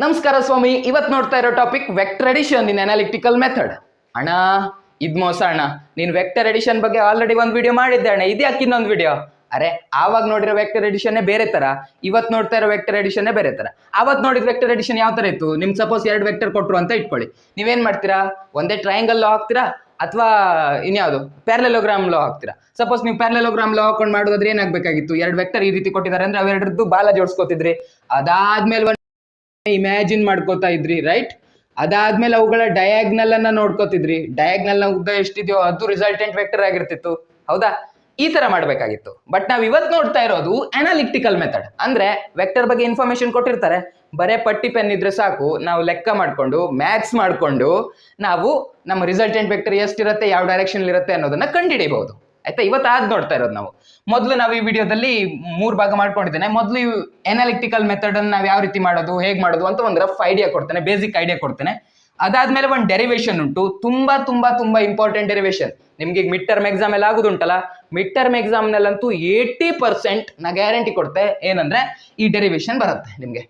ನಮಸ್ಕಾರ ಸ್ವಾಮಿ. ಇವತ್ತು ನೋಡ್ತಾ ಇರೋ ಟಾಪಿಕ್ ವೆಕ್ಟರ್ ಎಡಿಷನ್ ಇನ್ ಅನಾಲಿಟಿಕಲ್ ಮೆಥಡ್. ಅಣ್ಣ ಇದ್ ಮೋಸ ಅಣ್ಣ, ನೀನ್ ವೆಕ್ಟರ್ ಎಡಿಷನ್ ಬಗ್ಗೆ ಆಲ್ರೆಡಿ ಒಂದು ವಿಡಿಯೋ ಮಾಡಿದ್ದೆ ಅಣ್ಣ, ಇದ್ಯಾಕೆ ಇನ್ನೊಂದು ವಿಡಿಯೋ? ಅರೆ ಆವಾಗ ನೋಡಿರೋ ವೆಕ್ಟರ್ ಎಡಿಷನ್ನೇ ಬೇರೆ ತರ, ಇವತ್ತು ನೋಡ್ತಾ ಇರೋ ವೆಕ್ಟರ್ ಎಡಿಷನ್ನೇ ಬೇರೆ ತರ. ಅವತ್ತು ನೋಡಿದ ವೆಕ್ಟರ್ ಎಡಿಷನ್ ಯಾವ ತರ ಇತ್ತು? ನಿಮ್ಗೆ ಸಪೋಸ್ 2 ವೆಕ್ಟರ್ ಕೊಟ್ರು ಅಂತ ಇಟ್ಕೊಳ್ಳಿ, ನೀವೇನ್ ಮಾಡ್ತೀರಾ? ಒಂದೇ ಟ್ರಯಾಂಗಲ್ ಲಾ ಹಾಕ್ತೀರಾ ಅಥವಾ ಇನ್ಯಾವುದು ಪ್ಯಾರಲೆಲೋಗ್ರಾಮ್ ಲಾ ಹಾಕ್ತೀರಾ? ಸಪೋಸ್ ನೀವು ಪ್ಯಾರಲೆಲೋಗ್ರಾಮ್ ಲಾ ಹಾಕೊಂಡು ಮಾಡೋದಾದ್ರೆ ಏನಾಗಬೇಕಾಗಿತ್ತು? 2 ವೆಕ್ಟರ್ ಈ ರೀತಿ ಕೊಟ್ಟಿದ್ದಾರೆ ಅಂದ್ರೆ ಅವೆರಡರದ್ದು ಬಾಲ ಜೋಡಿಸ್ಕೊತಿದ್ರಿ, ಅದಾದ್ಮೇಲೆ ಇಮ್ಯಾಜಿನ್ ಮಾಡ್ಕೋತಾ ಇದ್ರಿ, ರೈಟ್? ಅದಾದ್ಮೇಲೆ ಅವುಗಳ ಡಯಾಗ್ನಲ್ ಅನ್ನ ನೋಡ್ಕೋತಿದ್ರಿ, ಡಯಾಗ್ನಲ್ ನ ಉದ್ದ ಎಷ್ಟಿದೆಯೋ ಅದು ರಿಸಲ್ಟೆಂಟ್ ವೆಕ್ಟರ್ ಆಗಿರ್ತಿತ್ತು, ಹೌದಾ? ಈ ತರ ಮಾಡ್ಬೇಕಾಗಿತ್ತು. ಬಟ್ ನಾವ್ ಇವತ್ತು ನೋಡ್ತಾ ಇರೋದು ಅನಾಲಿಟಿಕಲ್ ಮೆಥಡ್. ಅಂದ್ರೆ ವೆಕ್ಟರ್ ಬಗ್ಗೆ ಇನ್ಫಾರ್ಮೇಶನ್ ಕೊಟ್ಟಿರ್ತಾರೆ, ಬರೇ ಪಟ್ಟಿ ಪೆನ್ ಇದ್ರೆ ಸಾಕು, ನಾವು ಲೆಕ್ಕ ಮಾಡ್ಕೊಂಡು ಮ್ಯಾಥ್ಸ್ ಮಾಡ್ಕೊಂಡು ನಾವು ನಮ್ಮ ರಿಸಲ್ಟೆಂಟ್ ವೆಕ್ಟರ್ ಎಷ್ಟಿರುತ್ತೆ, ಯಾವ ಡೈರೆಕ್ಷನ್ ಇರುತ್ತೆ ಅನ್ನೋದನ್ನ ಕಂಡುಹಿಡಿಯಬಹುದು. ಆಯ್ತಾ? ಇವತ್ತು ನೋಡ್ತಾ ಇರೋದು ನಾವು. ಮೊದಲು ನಾವು ಈ ವಿಡಿಯೋದಲ್ಲಿ 3 ಭಾಗ ಮಾಡ್ಕೊಂಡಿದ್ದೇನೆ. ಮೊದಲು ಅನಾಲಿಟಿಕಲ್ ಮೆಥಡ್ ಅನ್ನು ನಾವು ಯಾವ ರೀತಿ ಮಾಡೋದು, ಹೇಗೆ ಮಾಡೋದು ಅಂತ ಒಂದು ರಫ್ ಐಡಿಯಾ ಕೊಡ್ತೇನೆ, ಬೇಸಿಕ್ ಐಡಿಯಾ ಕೊಡ್ತೇನೆ. ಅದಾದ್ಮೇಲೆ ಒಂದು ಡೆರಿವೇಶನ್ ಉಂಟು, ತುಂಬಾ ತುಂಬಾ ತುಂಬಾ ಇಂಪಾರ್ಟೆಂಟ್ ಡೆರಿವೇಶನ್. ನಿಮ್ಗೆ ಮಿಡ್ ಟರ್ಮ್ ಎಕ್ಸಾಮ್ ಎಲ್ಲ ಆಗುದುಂಟಲ್ಲ, ಮಿಡ್ ಟರ್ಮ್ ಎಕ್ಸಾಮ್ ನಲ್ಲಂತೂ 80% ನಾ ಗ್ಯಾರಂಟಿ ಕೊಡ್ತೆ ಏನಂದ್ರೆ ಈ ಡೆರಿವೇಶನ್ ಬರುತ್ತೆ ನಿಮ್ಗೆ.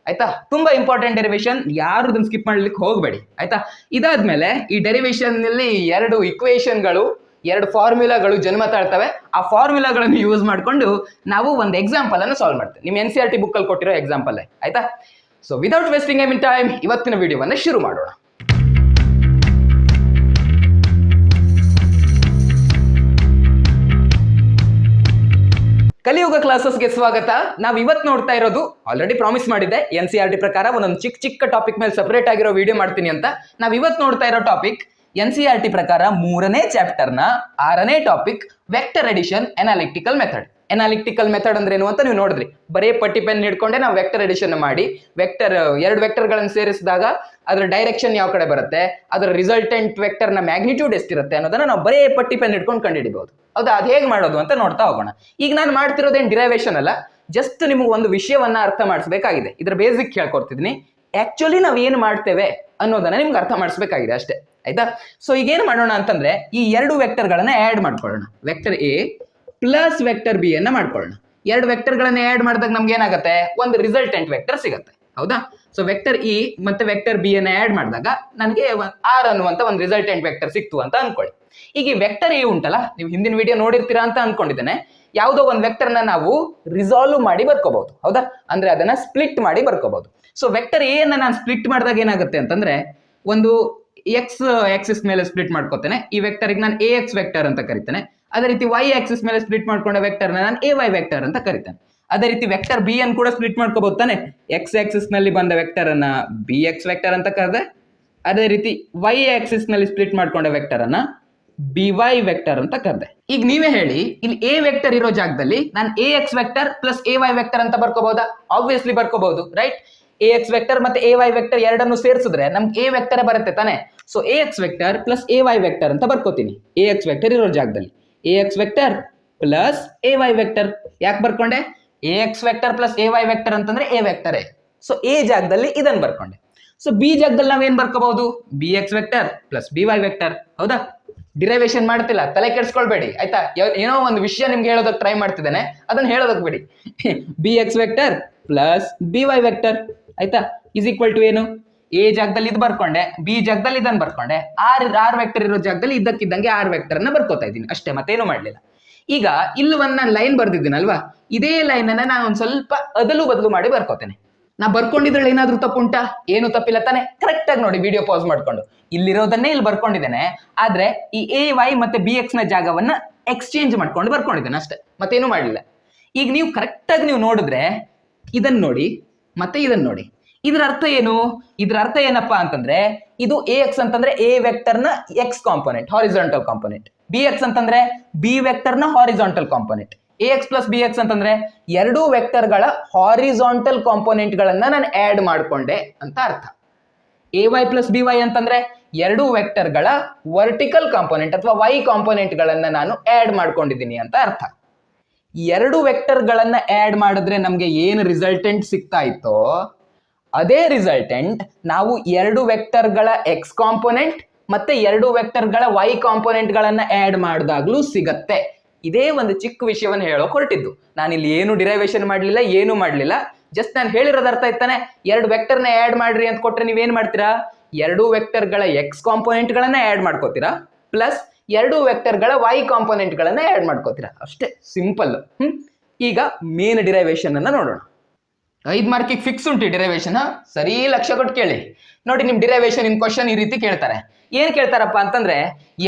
ಆಯ್ತಾ? ತುಂಬಾ ಇಂಪಾರ್ಟೆಂಟ್ ಡೆರಿವೇಶನ್, ಯಾರು ಇದನ್ನ ಸ್ಕಿಪ್ ಮಾಡ್ಲಿಕ್ಕೆ ಹೋಗಬೇಡಿ. ಆಯ್ತಾ? ಇದಾದ್ಮೇಲೆ ಈ ಡೆರಿವೇಶನ್ ನಲ್ಲಿ 2 ಇಕ್ವೇಶನ್ಗಳು, 2 ಫಾರ್ಮುಲಾಗಳು ಜನ್ಮ ತಾಳ್ತವೆ. ಆ ಫಾರ್ಮುಲಾಗಳನ್ನು ಯೂಸ್ ಮಾಡ್ಕೊಂಡು ನಾವು ಒಂದು ಎಕ್ಸಾಂಪಲ್ ಅನ್ನು ಸಾಲ್ವ್ ಮಾಡ್ತೇವೆ, ನಿಮ್ಮ NCERT ಬುಕ್ ಅಲ್ಲಿ ಕೊಟ್ಟಿರೋ ಎಕ್ಸಾಂಪಲ್. ಆಯ್ತಾ? So without wasting any time ಇವತ್ತಿನ ವಿಡಿಯೋವನ್ನ ಶುರು ಮಾಡೋಣ. ಕಲಿಯುಗ ಕ್ಲಾಸಸ್ಗೆ ಸ್ವಾಗತ. ನಾವು ಇವತ್ತು ನೋಡ್ತಾ ಇರೋದು, ಆಲ್ರೆಡಿ ಪ್ರಾಮಿಸ್ ಮಾಡಿದ್ದೆ NCERT ಪ್ರಕಾರ ಒಂದೊಂದು ಚಿಕ್ಕ ಚಿಕ್ಕ ಟಾಪಿಕ್ ಮೇಲೆ ಸಪರೇಟ್ ಆಗಿರೋ ವಿಡಿಯೋ ಮಾಡ್ತೀನಿ ಅಂತ. ನಾವು ಇವತ್ತು ನೋಡ್ತಾ ಇರೋ ಟಾಪಿಕ್ NCERT ಪ್ರಕಾರ 3ನೇ ಚಾಪ್ಟರ್ ನ 6ನೇ topic, vector addition analytical method. Analytical method ಅಂದ್ರೆ ಏನು ಅಂತ ನೀವು ನೋಡಿದ್ರಿ, ಬರೀ ಪಟ್ಟಿ ಪೆನ್ ಹಿಡ್ಕೊಂಡೆ ನಾವು ವೆಕ್ಟರ್ ಎಡಿಷನ್ ಮಾಡಿ ವೆಕ್ಟರ್ 2 ವೆಕ್ಟರ್ಗಳನ್ನು ಸೇರಿಸಿದಾಗ ಅದರ ಡೈರೆಕ್ಷನ್ ಯಾವ ಕಡೆ ಬರುತ್ತೆ, ಅದರ ರಿಸಲ್ಟೆಂಟ್ ವೆಕ್ಟರ್ ನ ಮ್ಯಾಗ್ನಿಟ್ಯೂಡ್ ಎಷ್ಟಿರುತ್ತೆ ಅನ್ನೋದನ್ನ ನಾವು ಬರೀ ಪಟ್ಟಿ ಪೆನ್ ಹಿಡ್ಕೊಂಡು ಕಂಡುಹಿಡಿಬಹುದು. ಹೌದಾ? ಅದು ಹೇಗೆ ಮಾಡೋದು ಅಂತ ನೋಡ್ತಾ ಹೋಗೋಣ. ಈಗ ನಾನು ಮಾಡ್ತಿರೋದೇನು ಡಿರೈವೇಶನ್ ಅಲ್ಲ, ಜಸ್ಟ್ ನಿಮಗೆ ಒಂದು ವಿಷಯವನ್ನ ಅರ್ಥ ಮಾಡಿಸಬೇಕಾಗಿದೆ. ಇದ್ರ ಬೇಸಿಕ್ ಹೇಳ್ಕೊಡ್ತಿದ್ದೀನಿ. ಆಕ್ಚುಲಿ ನಾವು ಏನು ಮಾಡ್ತೇವೆ ಅನ್ನೋದನ್ನ ನಿಮ್ಗೆ ಅರ್ಥ ಮಾಡಿಸ್ಬೇಕಾಗಿದೆ ಅಷ್ಟೇ. ಆಯ್ತಾ? ಸೊ ಈಗ ಏನು ಮಾಡೋಣ ಅಂತಂದ್ರೆ, ಈ 2 ವೆಕ್ಟರ್ಗಳನ್ನ ಆಡ್ ಮಾಡ್ಕೊಳ್ಳೋಣ. Vector A plus vector B ಅನ್ನ ಮಾಡ್ಕೊಳ್ಳೋಣ. 2 ವೆಕ್ಟರ್ಗಳನ್ನ ಆಡ್ ಮಾಡಿದಾಗ ನಮ್ಗೆ ಏನಾಗುತ್ತೆ? ಒಂದು ರಿಸಲ್ಟೆಂಟ್ ವೆಕ್ಟರ್ ಸಿಗುತ್ತೆ, ಹೌದಾ? ಸೊ ವೆಕ್ಟರ್ ಇ ಮತ್ತೆ ವೆಕ್ಟರ್ ಬಿ ಅನ್ನ ಆಡ್ ಮಾಡಿದಾಗ ನನಗೆ ಆರ್ ಅನ್ನುವಂತ ಒಂದು ರಿಸಲ್ಟೆಂಟ್ ವೆಕ್ಟರ್ ಸಿಕ್ತು ಅಂತ ಅನ್ಕೊಳ್ಳಿ. ಈಗ ಈ ವೆಕ್ಟರ್ ಎ ಉಂಟಲ್ಲ, ನೀವು ಹಿಂದಿನ ವಿಡಿಯೋ ನೋಡಿರ್ತೀರಾ ಅಂತ ಅನ್ಕೊಂಡಿದ್ದೇನೆ. ಯಾವುದೋ ಒಂದು ವೆಕ್ಟರ್ನ ನಾವು ರಿಸಾಲ್ವ್ ಮಾಡಿ ಬರ್ಕೋಬಹುದು, ಹೌದಾ? ಅಂದ್ರೆ ಅದನ್ನ ಸ್ಪ್ಲಿಟ್ ಮಾಡಿ ಬರ್ಕೋಬಹುದು. ಸೊ ವೆಕ್ಟರ್ ಎ ಅನ್ನ ನಾನು ಸ್ಪ್ಲಿಟ್ ಮಾಡಿದಾಗ ಏನಾಗುತ್ತೆ ಅಂತಂದ್ರೆ, ಒಂದು ಎಕ್ಸ್ ಆಕ್ಸಿಸ್ ಮೇಲೆ ಸ್ಪ್ಲಿಟ್ ಮಾಡ್ಕೋತೇನೆ. ಈ ವೆಕ್ಟರ್ಗೆ ನಾನು ಎ ಎಕ್ಸ್ ವೆಕ್ಟರ್ ಅಂತ ಕರಿತೇನೆ. ಅದೇ ರೀತಿ ವೈ ಆಕ್ಸಿಸ್ ಮೇಲೆ ಸ್ಪ್ಲಿಟ್ ಮಾಡ್ಕೊಂಡ ವೆಕ್ಟರ್ನ ನಾನು ಎ ವೈ ವೆಕ್ಟರ್ ಅಂತ ಕರಿತೇನೆ. ಅದೇ ರೀತಿ ವೆಕ್ಟರ್ ಬಿ ಅನ್ನು ಕೂಡ ಸ್ಪ್ಲಿಟ್ ಮಾಡ್ಕೋಬಹುದು ತಾನೆ. ಎಕ್ಸ್ ಆಕ್ಸಿಸ್ ನಲ್ಲಿ ಬಂದ ವೆಕ್ಟರ್ ಅನ್ನ ಬಿ ಎಕ್ಸ್ ವೆಕ್ಟರ್ ಅಂತ ಕರೆದೆ. ಅದೇ ರೀತಿ ವೈ ಆಕ್ಸಿಸ್ ನಲ್ಲಿ ಸ್ಪ್ಲಿಟ್ ಮಾಡ್ಕೊಂಡ ವೆಕ್ಟರ್ ಅನ್ನ ಬಿ ವೈ ವೆಕ್ಟರ್ ಅಂತ ಕರೆದೆ. ಈಗ ನೀವೇ ಹೇಳಿ, ಇಲ್ಲಿ ಎ ವೆಕ್ಟರ್ ಇರೋ ಜಾಗದಲ್ಲಿ ನಾನು A x vector plus A y vector ಅಂತ ಬರ್ಕೋಬಹುದಾ? ಆಬ್ವಿಯಸ್ಲಿ ಬರ್ಕೋಬಹುದು, ರೈಟ್? ಎ ಎಕ್ಸ್ ವೆಕ್ಟರ್ ಮತ್ತೆ ಎ ವೈ ವೆಕ್ಟರ್ ಎರಡನ್ನು ಸೇರಿಸಿದ್ರೆ ನಮ್ಗೆ ಎ ವೆಕ್ಟರ್ ಬರುತ್ತೆ ತಾನೆ. So A x vector plus A y vector ಅಂತ ಬರ್ಕೋತೀನಿ. ಎ ಎಕ್ಸ್ ವೆಕ್ಟರ್ ಇರೋ ಜಾಗದಲ್ಲಿ A x vector plus A y vector. ಯಾಕೆ ಬರ್ಕೊಂಡೆ? A x vector plus A y vector ಅಂತಂದ್ರೆ ಎ ವೆಕ್ಟರ್. ಸೊ ಎ ಜಾಗದಲ್ಲಿ ಇದನ್ನು ಬರ್ಕೊಂಡೆ. ಸೊ ಬಿ ಜಾಗದಲ್ಲಿ ನಾವೇನ್ ಬರ್ಕೋಬಹುದು? B x vector plus B y vector, ಹೌದಾ? ಡಿರೈವೇಶನ್ ಮಾಡ್ತಿಲ್ಲ, ತಲೆ ಕೆಡಿಸ್ಕೊಳ್ಬೇಡಿ, ಆಯ್ತಾ? ಏನೋ ಒಂದು ವಿಷಯ ನಿಮ್ಗೆ ಹೇಳೋದಕ್ಕೆ ಟ್ರೈ ಮಾಡ್ತಿದ್ದೇನೆ, ಅದನ್ನ ಹೇಳೋದಕ್ಕೆ ಬಿಡಿ. B x vector plus B y vector, ಆಯ್ತಾ? ಇಸ್ ಈಕ್ವಲ್ ಟು ಏನು? ಎ ಜಾಗದಲ್ಲಿ ಇದು ಬರ್ಕೊಂಡೆ, ಬಿ ಜಾಗದಲ್ಲಿ ಇದನ್ನು ಬರ್ಕೊಂಡೆ, ಆರ್ ವೆಕ್ಟರ್ ಇರೋ ಜಾಗದಲ್ಲಿ ಇದ್ದಕ್ಕಿದ್ದಂಗೆ ಆರ್ ವೆಕ್ಟರ್ ಅನ್ನ ಬರ್ಕೋತಾ ಇದ್ದೀನಿ ಅಷ್ಟೇ, ಮತ್ತೇನು ಮಾಡ್ಲಿಲ್ಲ. ಈಗ ಇಲ್ಲಿ ನಾನು ಲೈನ್ ಬರ್ದಿದ್ದೀನಲ್ವಾ, ಇದೇ ಲೈನ್ ಅನ್ನ ನಾನು ಒಂದ್ ಸ್ವಲ್ಪ ಅದಲು ಬದಲು ಮಾಡಿ ಬರ್ಕೋತೇನೆ. ನಾ ಬರ್ಕೊಂಡಿದ್ರಲ್ಲಿ ಏನಾದ್ರೂ ತಪ್ಪುಂಟಾ? ಏನು ತಪ್ಪಿಲ್ಲ ತಾನೆ. ಕರೆಕ್ಟ್ ಆಗಿ ನೋಡಿ, ವಿಡಿಯೋ ಪಾಸ್ ಮಾಡ್ಕೊಂಡು ಇಲ್ಲಿರೋದನ್ನೇ ಇಲ್ಲಿ ಬರ್ಕೊಂಡಿದ್ದೇನೆ. ಆದ್ರೆ ಈ ಎ ವೈ ಮತ್ತೆ ಬಿ ಎಕ್ಸ್ ನ ಜಾಗವನ್ನ ಎಕ್ಸ್ಚೇಂಜ್ ಮಾಡ್ಕೊಂಡು ಬರ್ಕೊಂಡಿದ್ದೇನೆ ಅಷ್ಟೇ, ಮತ್ತೇನು ಮಾಡಲಿಲ್ಲ. ಈಗ ನೀವು ಕರೆಕ್ಟ್ ಆಗಿ ನೀವು ನೋಡಿದ್ರೆ ಇದನ್ನ ನೋಡಿ ಮತ್ತೆ ಇದನ್ನ ನೋಡಿ, ಇದ್ರ ಅರ್ಥ ಏನು? ಇದ್ರ ಅರ್ಥ ಏನಪ್ಪಾ ಅಂತಂದ್ರೆ, ಇದು ಎ ಎಕ್ಸ್ ಅಂತಂದ್ರೆ ಎ ವೆಕ್ಟರ್ ನ X component, horizontal component. B X ಅಂತಂದ್ರೆ ಬಿ ವೆಕ್ಟರ್ ನ horizontal component. A X plus B X ಅಂತಂದ್ರೆ 2 ವೆಕ್ಟರ್ಗಳ ಹಾರಿಜಾಂಟಲ್ ಕಾಂಪೋನೆಂಟ್ ಗಳನ್ನ ನಾನು ಆಡ್ ಮಾಡ್ಕೊಂಡೆ ಅಂತ ಅರ್ಥ. A y plus B y ಅಂತಂದ್ರೆ 2 ವೆಕ್ಟರ್ಗಳ ವರ್ಟಿಕಲ್ ಕಾಂಪೋನೆಂಟ್ ಅಥವಾ ವೈ ಕಾಂಪೋನೆಂಟ್ ಗಳನ್ನ ನಾನು ಆಡ್ ಮಾಡ್ಕೊಂಡಿದ್ದೀನಿ ಅಂತ ಅರ್ಥ. 2 ವೆಕ್ಟರ್ಗಳನ್ನ ಆಡ್ ಮಾಡಿದ್ರೆ ನಮ್ಗೆ ಏನು ರಿಸಲ್ಟೆಂಟ್ ಸಿಗ್ತಾ ಇತ್ತೋ ಅದೇ ರಿಸಲ್ಟೆಂಟ್ ನಾವು 2 ವೆಕ್ಟರ್ಗಳ ಎಕ್ಸ್ ಕಾಂಪೋನೆಂಟ್ ಮತ್ತೆ 2 ವೆಕ್ಟರ್ಗಳ ವೈ ಕಾಂಪೋನೆಂಟ್ ಗಳನ್ನ ಆಡ್ ಮಾಡಿದಾಗ್ಲೂ ಸಿಗತ್ತೆ. ಇದೇ ಒಂದು ಚಿಕ್ಕ ವಿಷಯವನ್ನು ಹೇಳೋಕೆ ಹೊರಟಿದ್ದು. ನಾನಿಲ್ಲಿ ಏನು ಡಿರೈವೇಶನ್ ಮಾಡಲಿಲ್ಲ, ಏನು ಮಾಡಲಿಲ್ಲ, ಜಸ್ಟ್ ನಾನು ಹೇಳಿರೋದು ಅರ್ಥ ಆಯ್ತಾನೆ. ಎರಡು ವೆಕ್ಟರ್ನ ಆ್ಯಡ್ ಮಾಡ್ರಿ ಅಂತ ಕೊಟ್ರೆ ನೀವೇನ್ ಮಾಡ್ತೀರಾ, ಎರಡು ವೆಕ್ಟರ್ಗಳ ಎಕ್ಸ್ ಕಾಂಪೋನೆಂಟ್ಗಳನ್ನ ಆ್ಯಡ್ ಮಾಡ್ಕೋತೀರಾ ಪ್ಲಸ್ ಎರಡು ವೆಕ್ಟರ್ಗಳ ವೈ ಕಾಂಪೋನೆಂಟ್ಗಳನ್ನ ಆ್ಯಡ್ ಮಾಡ್ಕೋತೀರಾ, ಅಷ್ಟೇ ಸಿಂಪಲ್. ಈಗ ಮೇನ್ ಡಿರೈವೇಶನ್ ಅನ್ನ ನೋಡೋಣ. 5 ಮಾರ್ಕಿಗೆ ಫಿಕ್ಸ್ ಉಂಟು ಡಿರೈವೇಶನ್, ಸರಿ ಲಕ್ಷ ಕೊಟ್ಟು ಕೇಳಿ. ನೋಡಿ ನಿಮ್ ಡಿರೈವೇಶನ್ ಇನ್ ಕ್ವಶನ್ ಈ ರೀತಿ ಕೇಳ್ತಾರೆ. ಏನ್ ಕೇಳ್ತಾರಪ್ಪ ಅಂತಂದ್ರೆ,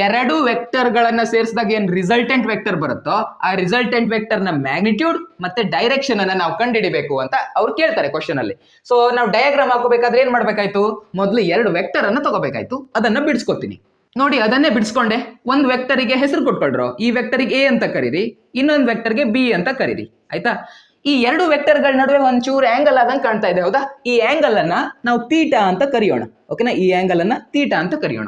ಎರಡು ವೆಕ್ಟರ್ಗಳನ್ನ ಸೇರಿಸಿದಾಗ ಏನ್ ರಿಸಲ್ಟೆಂಟ್ ವೆಕ್ಟರ್ ಬರುತ್ತೋ ಆ ರಿಸಲ್ಟೆಂಟ್ ವೆಕ್ಟರ್ ನ ಮ್ಯಾಗ್ನಿಟ್ಯೂಡ್ ಮತ್ತೆ ಡೈರೆಕ್ಷನ್ ಅನ್ನ ನಾವು ಕಂಡುಹಿಡಿಬೇಕು ಅಂತ ಅವ್ರು ಕೇಳ್ತಾರೆ ಕ್ವಶನ್ ಅಲ್ಲಿ. ಸೊ ನಾವು ಡಯಾಗ್ರಾಮ್ ಹಾಕೋಬೇಕಾದ್ರೆ ಏನ್ ಮಾಡ್ಬೇಕಾಯ್ತು, ಮೊದಲು ಎರಡು ವೆಕ್ಟರ್ ಅನ್ನ ತಗೋಬೇಕಾಯ್ತು. ಅದನ್ನ ಬಿಡಿಸ್ಕೊತೀನಿ ನೋಡಿ. ಅದನ್ನೇ ಬಿಡಿಸ್ಕೊಂಡೆ. ಒಂದು ವೆಕ್ಟರಿಗೆ ಹೆಸರು ಕೊಟ್ಕೊಳ್ರು, ಈ ವೆಕ್ಟರಿಗೆ ಎ ಅಂತ ಕರೀರಿ, ಇನ್ನೊಂದು ವೆಕ್ಟರ್ಗೆ ಬಿ ಅಂತ ಕರೀರಿ, ಆಯ್ತಾ. ಈ ಎರಡು ವೆಕ್ಟರ್ಗಳ ನಡುವೆ ಒಂಚೂರು ಆಂಗಲ್ ಆದಂಗೆ ಕಾಣ್ತಾ ಇದೆ, ಹೌದಾ. ಈ ಆಂಗಲ್ ಅನ್ನ ನಾವು ತೀಟಾ ಅಂತ ಕರೆಯೋಣ, ಓಕೆನಾ. ಈ ಆಂಗಲ್ ಅನ್ನ ತೀಟಾ ಅಂತ ಕರೆಯೋಣ.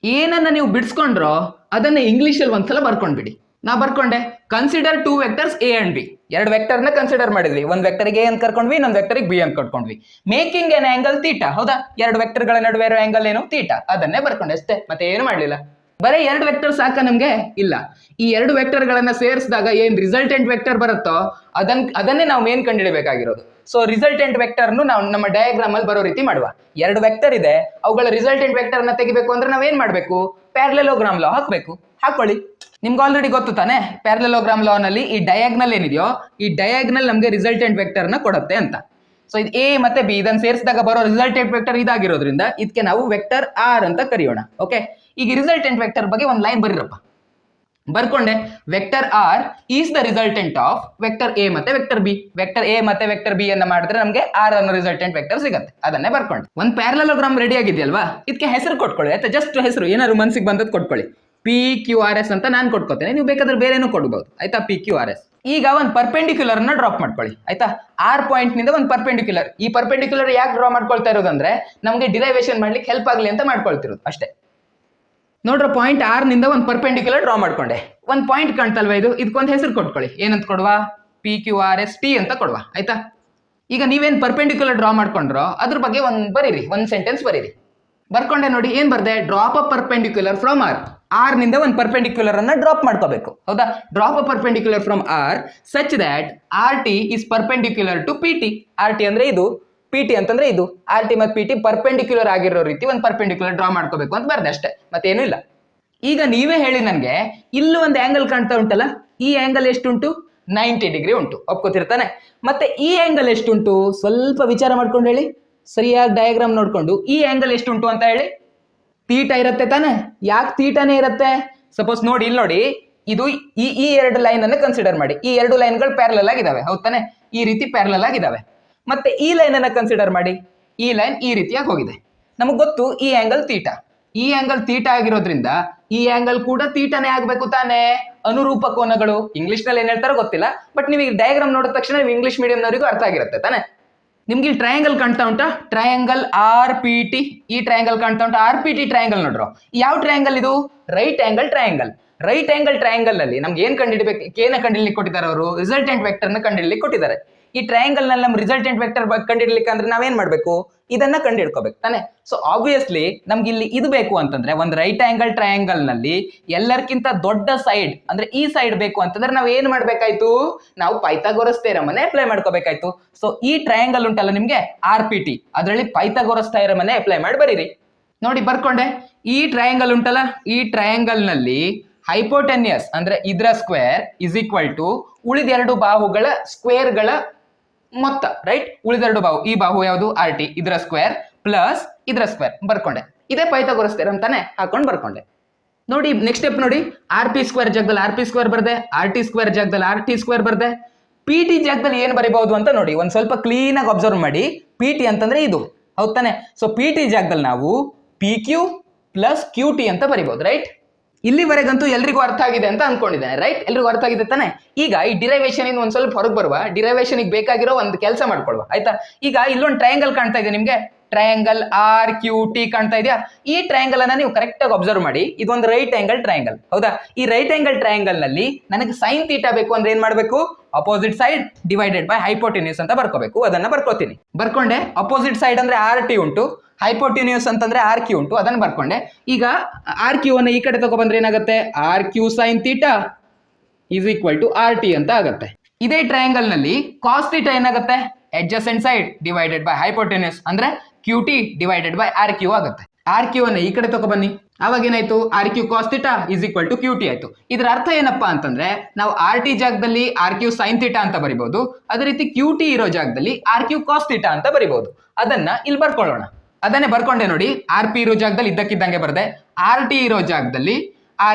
ಏನನ್ನ ನೀವು ಬಿಡಿಸ್ಕೊಂಡ್ರೋ ಅದನ್ನ ಇಂಗ್ಲಿಷ್ ಅಲ್ಲಿ ಒಂದ್ಸಲ ಬರ್ಕೊಂಡ್ಬಿಡಿ. ನಾ ಬರ್ಕೊಂಡೆ, consider two vectors A and B. ಎರಡು ವೆಕ್ಟರ್ನ ಕನ್ಸಿಡರ್ ಮಾಡಿದ್ವಿ, ಒಂದ್ ವೆಕ್ಟರ್ಗೆ ಎ ಅಂತ ಕರ್ಕೊಂಡ್ವಿ, ಇನ್ನೊಂದು ವೆಕ್ಟರ್ಗೆ ಬಿ ಅಂತ ಕರ್ಕೊಂಡ್ವಿ. ಮೇಕಿಂಗ್ ಎನ್ ಆಂಗಲ್ ತೀಟಾ, ಹೌದಾ. ಎರಡು ವೆಕ್ಟರ್ಗಳ ನಡುವೆ ಇರೋ ಆಂಗಲ್ ಏನು, ತೀಟಾ. ಅದನ್ನೇ ಬರ್ಕೊಂಡೆ ಅಷ್ಟೇ, ಮತ್ತೆ ಏನು ಮಾಡ್ಲಿಲ್ಲ. ಬರೀ ಎರಡು ವೆಕ್ಟರ್ ಸಾಕ ನಮ್ಗೆ, ಇಲ್ಲ. ಈ ಎರಡು ವೆಕ್ಟರ್ಗಳನ್ನ ಸೇರಿಸಿದಾಗ ಏನ್ ರಿಸಲ್ಟೆಂಟ್ ವೆಕ್ಟರ್ ಬರುತ್ತೋ ಅದನ್ನೇ ನಾವು ಮೇನ್ ಕಂಡುಹಿಡಬೇಕಾಗಿರೋದು. ಸೊ ರಿಸಲ್ಟೆಂಟ್ ವೆಕ್ಟರ್ನು ನಾವು ನಮ್ಮ ಡಯಾಗ್ರಾಮ್ ಅಲ್ಲಿ ಬರೋ ರೀತಿ ಮಾಡುವ. ಎರಡು ವೆಕ್ಟರ್ ಇದೆ, ಅವುಗಳ ರಿಸಲ್ಟೆಂಟ್ ವೆಕ್ಟರ್ ನ ತೆಗಿಬೇಕು ಅಂದ್ರೆ ನಾವೇನ್ ಮಾಡ್ಬೇಕು, ಪ್ಯಾರಲೆಲೋಗ್ರಾಮ್ ಲಾ ಹಾಕ್ಬೇಕು. ಹಾಕೊಳ್ಳಿ, ನಿಮ್ಗೆ ಆಲ್ರೆಡಿ ಗೊತ್ತು ತಾನೆ, ಪ್ಯಾರಲೆಲೋಗ್ರಾಮ್ ಲಾ ನಲ್ಲಿ ಈ ಡಯಾಗ್ನಲ್ ಏನಿದೆಯೋ ಈ ಡಯಾಗ್ನಲ್ ನಮ್ಗೆ ರಿಸಲ್ಟೆಂಟ್ ವೆಕ್ಟರ್ ನ ಕೊಡುತ್ತೆ ಅಂತ. ಸೊ ಇದು ಎ ಮತ್ತೆ ಬಿ ಇದನ್ನ ಸೇರಿಸಿದಾಗ ಬರೋ ರಿಸಲ್ಟೆಂಟ್ ವೆಕ್ಟರ್ ಇದಾಗಿರೋದ್ರಿಂದ ಇದಕ್ಕೆ ನಾವು ವೆಕ್ಟರ್ ಆರ್ ಅಂತ ಕರೆಯೋಣ, ಓಕೆ. ಈಗ ರಿಸಲ್ಟೆಂಟ್ ವೆಕ್ಟರ್ ಬಗ್ಗೆ ಒಂದು ಲೈನ್ ಬರೀರಪ್ಪ. ಬರ್ಕೊಂಡೆ, vector R is the resultant of vector A ಮತ್ತೆ ವೆಕ್ಟರ್ ಬಿ. ವೆಕ್ಟರ್ ಎ ಮತ್ತೆ ವೆಕ್ಟರ್ ಬಿ ಅನ್ನ ಮಾಡಿದ್ರೆ ನಮಗೆ ಆರ್ ಅನ್ನೋ ರಿಸಲ್ಟೆಂಟ್ ವೆಕ್ಟರ್ ಸಿಗುತ್ತೆ. ಅದನ್ನೇ ಬರ್ಕೊಂಡೆ. ಒಂದು ಪ್ಯಾರಲೆಲೋಗ್ರಾಮ್ ರೆಡಿ ಆಗಿದೆಯಲ್ವಾ, ಇದಕ್ಕೆ ಹೆಸರು ಕೊಟ್ಕೊಳ್ಳಿ ಆಯ್ತಾ. ಜಸ್ಟ್ ಹೆಸರು ಏನಾದ್ರು ಮನ್ಸಿಗೆ ಬಂದದ್ದು ಕೊಟ್ಕೊಳ್ಳಿ. ಪಿ ಕ್ಯೂ ಆರ್ ಎಸ್ ಅಂತ ನಾನು ಕೊಟ್ಕೋತೇನೆ, ನೀವು ಬೇಕಾದ್ರೆ ಬೇರೆನೂ ಕೊಡ್ಬೋದು, ಆಯ್ತಾ. P Q R S. ಈಗ ಒಂದು ಪರ್ಪೆಂಡಿಕ್ಯುಲರ್ ನ ಡ್ರಾಪ್ ಮಾಡ್ಕೊಳ್ಳಿ, ಆಯ್ತಾ. ಆರ್ ಪಾಯಿಂಟ್ ನಿಂದ ಒಂದು ಪರ್ಪೆಂಡಿಕ್ಯುಲರ್. ಈ ಪರ್ಪೆಂಡಿಕ್ಯುಲರ್ ಯಾಕೆ ಡ್ರಾ ಮಾಡ್ಕೊಳ್ತಾ ಇರೋದಂದ್ರೆ ನಮಗೆ ಡಿರೈವೇಶನ್ ಮಾಡ್ಲಿಕ್ಕೆ ಹೆಲ್ಪ್ ಆಗಲಿ ಅಂತ ಮಾಡ್ಕೊಳ್ತಿರೋದು ಅಷ್ಟೇ. ನೋಡ್ರ, ಪಾಯಿಂಟ್ ಆರ್ ನಿಂದ ಒಂದು ಪರ್ಪೆಂಡಿಕ್ಯುಲರ್ ಡ್ರಾ ಮಾಡ್ಕೊಂಡೆ. ಒಂದು ಪಾಯಿಂಟ್ ಕಾಣ್ತಲ್ವಾ, ಇದಕ್ಕೊಂದು ಹೆಸರು ಕೊಟ್ಕೊಳ್ಳಿ. ಏನಂತ ಕೊಡುವ, P Q R S T ಅಂತ ಕೊಡುವ, ಆಯ್ತಾ. ಈಗ ನೀವೇನ್ ಪರ್ಪೆಂಡಿಕ್ಯುಲರ್ ಡ್ರಾ ಮಾಡ್ಕೊಂಡ್ರೋ ಅದ್ರ ಬಗ್ಗೆ ಬರೀರಿ, ಒಂದು ಸೆಂಟೆನ್ಸ್ ಬರೀರಿ. ಬರ್ಕೊಂಡೆ ನೋಡಿ, ಏನ್ ಬರ್ದೆ, drop a perpendicular from R. R ನಿಂದ ಒಂದು ಪರ್ಪೆಂಡಿಕ್ಯುಲರ್ ಅನ್ನ ಡ್ರಾಪ್ ಮಾಡ್ಕೋಬೇಕು, ಹೌದಾ. Drop a perpendicular from R such that R T is perpendicular to P T. R T ಅಂದ್ರೆ ಇದು, ಪಿ ಟಿ ಅಂತಂದ್ರೆ ಇದು. ಆರ್ ಟಿ ಮತ್ತು ಪಿ ಟಿ ಪರ್ಪೆಂಡಿಕ್ಯುಲರ್ ಆಗಿರೋ ರೀತಿ ಒಂದು ಪರ್ಪೆಂಡಿಕ್ಯುಲರ್ ಡ್ರಾ ಮಾಡ್ಕೋಬೇಕು ಅಂತ ಬರ್ದೆ ಅಷ್ಟೇ, ಮತ್ತೇನು ಇಲ್ಲ. ಈಗ ನೀವೇ ಹೇಳಿ ನನಗೆ, ಇಲ್ಲೂ ಒಂದು ಆಂಗಲ್ ಕಾಣ್ತಾ ಉಂಟಲ್ಲ, ಈ ಆಂಗಲ್ ಎಷ್ಟುಂಟು, 90 ಡಿಗ್ರಿ ಉಂಟು, ಒಪ್ಕೋತಿರ್ತಾನೆ. ಮತ್ತೆ ಈ ಆಂಗಲ್ ಎಷ್ಟುಂಟು, ಸ್ವಲ್ಪ ವಿಚಾರ ಮಾಡ್ಕೊಂಡು ಹೇಳಿ, ಸರಿಯಾಗಿ ಡಯಾಗ್ರಾಮ್ ನೋಡ್ಕೊಂಡು ಈ ಆಂಗಲ್ ಎಷ್ಟುಂಟು ಅಂತ ಹೇಳಿ. ತೀಟ ಇರುತ್ತೆ ತಾನೆ. ಯಾಕೆ ತೀಟನೇ ಇರುತ್ತೆ, ಸಪೋಸ್ ನೋಡಿ ಇಲ್ಲಿ ನೋಡಿ, ಇದು ಈ ಎರಡು ಲೈನ್ ಅನ್ನು ಕನ್ಸಿಡರ್ ಮಾಡಿ. ಈ ಎರಡು ಲೈನ್ಗಳು ಪ್ಯಾರಲಲ್ ಆಗಿದಾವೆ, ಹೌದ್ ತಾನೆ. ಈ ರೀತಿ ಪ್ಯಾರಲಲ್ ಆಗಿದಾವೆ. ಮತ್ತೆ ಈ ಲೈನ್ ಅನ್ನ ಕನ್ಸಿಡರ್ ಮಾಡಿ, ಈ ಲೈನ್ ಈ ರೀತಿಯಾಗಿ ಹೋಗಿದೆ. ನಮಗ್ ಗೊತ್ತು ಈ ಆಂಗಲ್ ತೀಟಾ. ಈ ಆಂಗಲ್ ತೀಟಾ ಆಗಿರೋದ್ರಿಂದ ಈ ಆಂಗಲ್ ಕೂಡ ತೀಟಾನೇ ಆಗ್ಬೇಕು ತಾನೆ. ಅನುರೂಪ ಕೋನಗಳು ಇಂಗ್ಲಿಷ್ ನಲ್ಲಿ ಏನ್ ಹೇಳ್ತಾರೋ ಗೊತ್ತಿಲ್ಲ, ಬಟ್ ನೀವು ಈ ಡಯಾಗ್ರಾಮ್ ನೋಡಿದ ತಕ್ಷಣ ನೀವು ಇಂಗ್ಲಿಷ್ ಮೀಡಿಯಂನವರಿಗೂ ಅರ್ಥ ಆಗಿರುತ್ತೆ ತಾನೆ. ನಿಮ್ಗೆ ಇಲ್ಲಿ ಟ್ರಯಾಂಗಲ್ ಕಾಣ್ತಾ ಉಂಟಾ, ಟ್ರಯಾಂಗಲ್ ಆರ್ ಪಿ ಟಿ. ಈ ಟ್ರಯಾಂಗಲ್ ಕಾಣ್ತಾ ಉಂಟಾ, ಆರ್ ಪಿ ಟಿ ಟ್ರಯಾಂಗಲ್. ನೋಡ್ರು, ಯಾವ ಟ್ರಯಾಂಗಲ್ ಇದು, right angle triangle. Right angle triangle ನಲ್ಲಿ ನಮ್ಗೆ ಏನ್ ಕಂಡುಹಿಡಬೇಕು, ಏನ ಕಂಡುಹಿಡ್ಲಿಕ್ಕೆ ಕೊಟ್ಟಿದ್ದಾರೆ ಅವರು, ರಿಸಲ್ಟೆಂಟ್ ವೆಕ್ಟರ್ ನ ಕಂಡುಹಿಡ್ಲಿಕ್ಕೆ ಕೊಟ್ಟಿದ್ದಾರೆ. ಈ ಟ್ರಯಾಂಗಲ್ ನಲ್ಲಿ ನಮ್ಮ ರಿಸಲ್ಟೆಂಟ್ ವೆಕ್ಟರ್ ಕಂಡುಹಿಡ್ಲಿಕ್ಕೆ ಅಂದ್ರೆ ನಾವೇನ್ ಮಾಡ್ಬೇಕು, ಇದನ್ನ ಕಂಡುಹಿಡ್ಕೋಬೇಕು ತಾನೆ. ಸೊ ಆಬ್ವಿಯಸ್ಲಿ ನಮ್ಗೆ ಇಲ್ಲಿ ಇದು ಬೇಕು ಅಂತಂದ್ರೆ, ಒಂದು ರೈಟ್ ಆಂಗಲ್ ಟ್ರಯಾಂಗಲ್ ನಲ್ಲಿ ಎಲ್ಲರಿಗಿಂತ ದೊಡ್ಡ ಸೈಡ್ ಅಂದ್ರೆ ಈ ಸೈಡ್ ಬೇಕು ಅಂತಂದ್ರೆ ನಾವ್ ಏನ್ ಮಾಡ್ಬೇಕಾಯ್ತು, ನಾವು ಪೈಥಾಗೋರಸ್ ಥಿಯರಮ್ ಅನ್ನ ಅಪ್ಲೈ ಮಾಡ್ಕೋಬೇಕಾಯ್ತು. ಸೊ ಈ ಟ್ರಯಾಂಗಲ್ ಉಂಟಲ್ಲ ನಿಮ್ಗೆ ಆರ್ ಪಿ ಟಿ, ಅದರಲ್ಲಿ ಪೈಥಾಗೋರಸ್ ಥಿಯರಮ್ ಅನ್ನ ಅಪ್ಲೈ ಮಾಡಿ ಬರೀರಿ. ನೋಡಿ ಬರ್ಕೊಂಡೆ, ಈ ಟ್ರಯಾಂಗಲ್ ಉಂಟಲ್ಲ, ಈ ಟ್ರಯಾಂಗಲ್ ನಲ್ಲಿ ಹೈಪೋಟೆನ್ಯಸ್ ಅಂದ್ರೆ ಇದರ ಸ್ಕ್ವೇರ್ ಇಸ್ ಈಕ್ವಲ್ ಟು ಉಳಿದೆರಡು ಬಾಹುಗಳ ಸ್ಕ್ವೇರ್ಗಳ ಮೊತ್ತ, ರೈಟ್. ಉಳಿದೆರಡು ಬಾಹು, ಈ ಬಾಹು ಯಾವುದು ಆರ್ ಟಿ, ಇದರ ಸ್ಕ್ವೇರ್ ಪ್ಲಸ್ ಇದರ ಸ್ಕ್ವೇರ್ ಬರ್ಕೊಂಡೆ. ಇದೇ ಪೈಥಾಗೋರಸ್ ಥಿಯರಮ್ ತಾನೆ, ಹಾಕೊಂಡು ಬರ್ಕೊಂಡೆ. ನೋಡಿ ನೆಕ್ಸ್ಟ್ ಸ್ಟೆಪ್ ನೋಡಿ, ಆರ್ ಪಿ ಸ್ಕ್ವೇರ್ ಜಾಗದಲ್ಲಿ ಆರ್ ಪಿ ಸ್ಕ್ವೇರ್ ಬರ್ದೆ, ಆರ್ ಟಿ ಸ್ಕ್ವೇರ್ ಜಾಗದಲ್ಲಿ ಆರ್ ಟಿ ಸ್ಕ್ವೇರ್ ಬರ್ದೆ. ಪಿ ಟಿ ಜಾಗದಲ್ಲಿ ಏನ್ ಬರೀಬಹುದು ಅಂತ ನೋಡಿ, ಒಂದ್ ಸ್ವಲ್ಪ ಕ್ಲೀನ್ ಆಗಿ ಅಬ್ಸರ್ವ್ ಮಾಡಿ. ಪಿ ಟಿ ಅಂತಂದ್ರೆ ಇದು, ಹೌದ್ ತಾನೆ. ಸೊ ಪಿ ಟಿ ಜಾಗದಲ್ಲಿ ನಾವು P Q plus Q T ಅಂತ ಬರೀಬಹುದು, ರೈಟ್. ಇಲ್ಲಿವರೆಗಂತೂ ಎಲ್ರಿಗೂ ಅರ್ಥ ಆಗಿದೆ ಅಂತ ಅನ್ಕೊಂಡಿದ್ದೇನೆ, ರೈಟ್. ಎಲ್ರಿಗೂ ಅರ್ಥ ಆಗಿದೆ ತಾನೆ. ಈಗ ಈ ಡಿರೈವೇಶನ್ ಇಂದ ಒಂದ್ ಸ್ವಲ್ಪ ಹೊರಗೆ ಬರುವ, ಡಿರೈವೇಶನ್ ಬೇಕಾಗಿರೋ ಒಂದು ಕೆಲಸ ಮಾಡ್ಕೊಳ್ವಾ, ಆಯ್ತಾ. ಈಗ ಇಲ್ಲೊಂದು ಟ್ರಯಾಂಗಲ್ ಕಾಣ್ತಾ ಇದೆ ನಿಮ್ಗೆ, ಟ್ರಯಾಂಗಲ್ ಆರ್ ಕ್ಯೂ ಟಿ ಕಾಣ್ತಾ ಇದೆಯಾ. ಈ ಟ್ರಯಾಂಗಲ್ ಅನ್ನ ನೀವು ಕರೆಕ್ಟ್ ಆಗಿ ಅಬ್ಸರ್ವ್ ಮಾಡಿ. ಇದೊಂದು ರೈಟ್ ಆಂಗಲ್ ಟ್ರಯಾಂಗಲ್, ಹೌದಾ. ಈ ರೈಟ್ ಆಂಗಲ್ ಟ್ರಯಾಂಗಲ್ ನಲ್ಲಿ ನನಗೆ ಸೈನ್ ತೀಟಾ ಬೇಕು ಅಂದ್ರೆ ಏನ್ ಮಾಡ್ಬೇಕು, opposite side divided by hypotenuse ಅಂತ ಬರ್ಕೋಬೇಕು. ಅದನ್ನ ಬರ್ಕೋತೀನಿ. ಬರ್ಕೊಂಡೆ. ಅಪೋಸಿಟ್ ಸೈಡ್ ಅಂದ್ರೆ ಆರ್ ಟಿ ಉಂಟು, ಹೈಪೋಟೆನ್ಯೂಸ್ ಅಂತಂದ್ರೆ ಆರ್ ಕ್ಯೂ ಉಂಟು, ಅದನ್ನ ಬರ್ಕೊಂಡೆ. ಈಗ ಆರ್ ಕ್ಯೂ ಅನ್ನ ಈ ಕಡೆ ತಗೊಬಂದ್ರೆ ಏನಾಗುತ್ತೆ, R Q sine theta is equal to R T ಅಂತ ಆಗುತ್ತೆ. ಇದೇ ಟ್ರಯಾಂಗಲ್ ನಲ್ಲಿ ಕಾಸ್ ತೀಟಾ ಏನಾಗುತ್ತೆ, adjacent side divided by hypotenuse ಅಂದ್ರೆ QT divided by RQ ಆಗುತ್ತೆ. RQ ಅನ್ನ ಈ ಕಡೆ ತಗೊಬನ್ನಿ, ಅವಾಗ ಏನಾಯ್ತು RQ cos theta is equal to QT ಆಯ್ತು. ಇದರ ಅರ್ಥ ಏನಪ್ಪಾ ಅಂತಂದ್ರೆ ನಾವು RT ಜಾಗದಲ್ಲಿ RQ sin theta ಅಂತ ಬರಿಬಹುದು, ಅದೇ ರೀತಿ QT ಇರೋ ಜಾಗದಲ್ಲಿ RQ cos theta ಅಂತ ಬರಿಬಹುದು. ಅದನ್ನ ಇಲ್ಲಿ ಬರ್ಕೊಳ್ಳೋಣ. ಅದನ್ನೇ ಬರ್ಕೊಂಡೆ ನೋಡಿ, RP ಇರೋ ಜಾಗದಲ್ಲಿ ಇದ್ದಕ್ಕಿದ್ದಂಗೆ ಬರ್ದೆ, RT ಇರೋ ಜಾಗದಲ್ಲಿ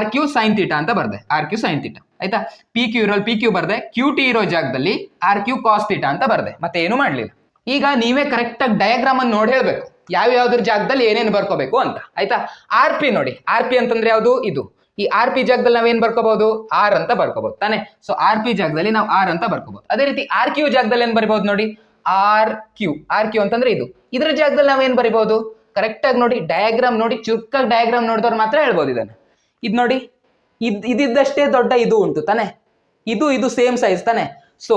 RQ sin theta ಅಂತ ಬರ್ದೆ, RQ sin theta ಆಯ್ತಾ. PQ ಇರೋಲ್ಲಿ PQ ಬರ್ದೆ, QT ಇರೋ ಜಾಗದಲ್ಲಿ RQ cos theta ಅಂತ ಬರ್ದೆ, ಮತ್ತೆ ಏನು ಮಾಡ್ಲಿಲ್ಲ. ಈಗ ನೀವೇ ಕರೆಕ್ಟ್ ಆಗಿ ಡಯಾಗ್ರಾಮ್ ಅನ್ನು ನೋಡಿ ಹೇಳ್ಬೇಕು ಯಾವ್ಯಾವ್ದ್ರ ಜಾಗದಲ್ಲಿ ಏನೇನು ಬರ್ಕೋಬೇಕು ಅಂತ ಆಯ್ತಾ. RP ನೋಡಿ, RP ಅಂತಂದ್ರೆ ಯಾವುದು ಇದು, ಈ RP ಜಾಗದಲ್ಲಿ ನಾವೇನ್ ಬರ್ಕೋಬಹುದು R ಅಂತ ಬರ್ಕೋಬಹುದು ತಾನೆ. ಸೊ RP ಜಾಗದಲ್ಲಿ ನಾವು R ಅಂತ ಬರ್ಕೋಬಹುದು. ಅದೇ ರೀತಿ RQ ಜಾಗದಲ್ಲಿ ಏನ್ ಬರಿಬಹುದು ನೋಡಿ, RQ ಅಂತಂದ್ರೆ ಇದು, ಇದರ ಜಾಗದಲ್ಲಿ ನಾವೇನ್ ಬರಿಬಹುದು ಕರೆಕ್ಟ್ ಆಗಿ ನೋಡಿ, ಡಯಾಗ್ರಾಮ್ ನೋಡಿ, ಚುರುಕಾಗಿ ಡಯಾಗ್ರಾಮ್ ನೋಡಿದವ್ರು ಮಾತ್ರ ಹೇಳ್ಬೋದು ಇದನ್ನ. ಇದು ನೋಡಿ, ಇದಿದ್ದಷ್ಟೇ ದೊಡ್ಡ ಇದು ಉಂಟು ತಾನೆ, ಇದು ಸೇಮ್ ಸೈಜ್ ತಾನೆ. ಸೊ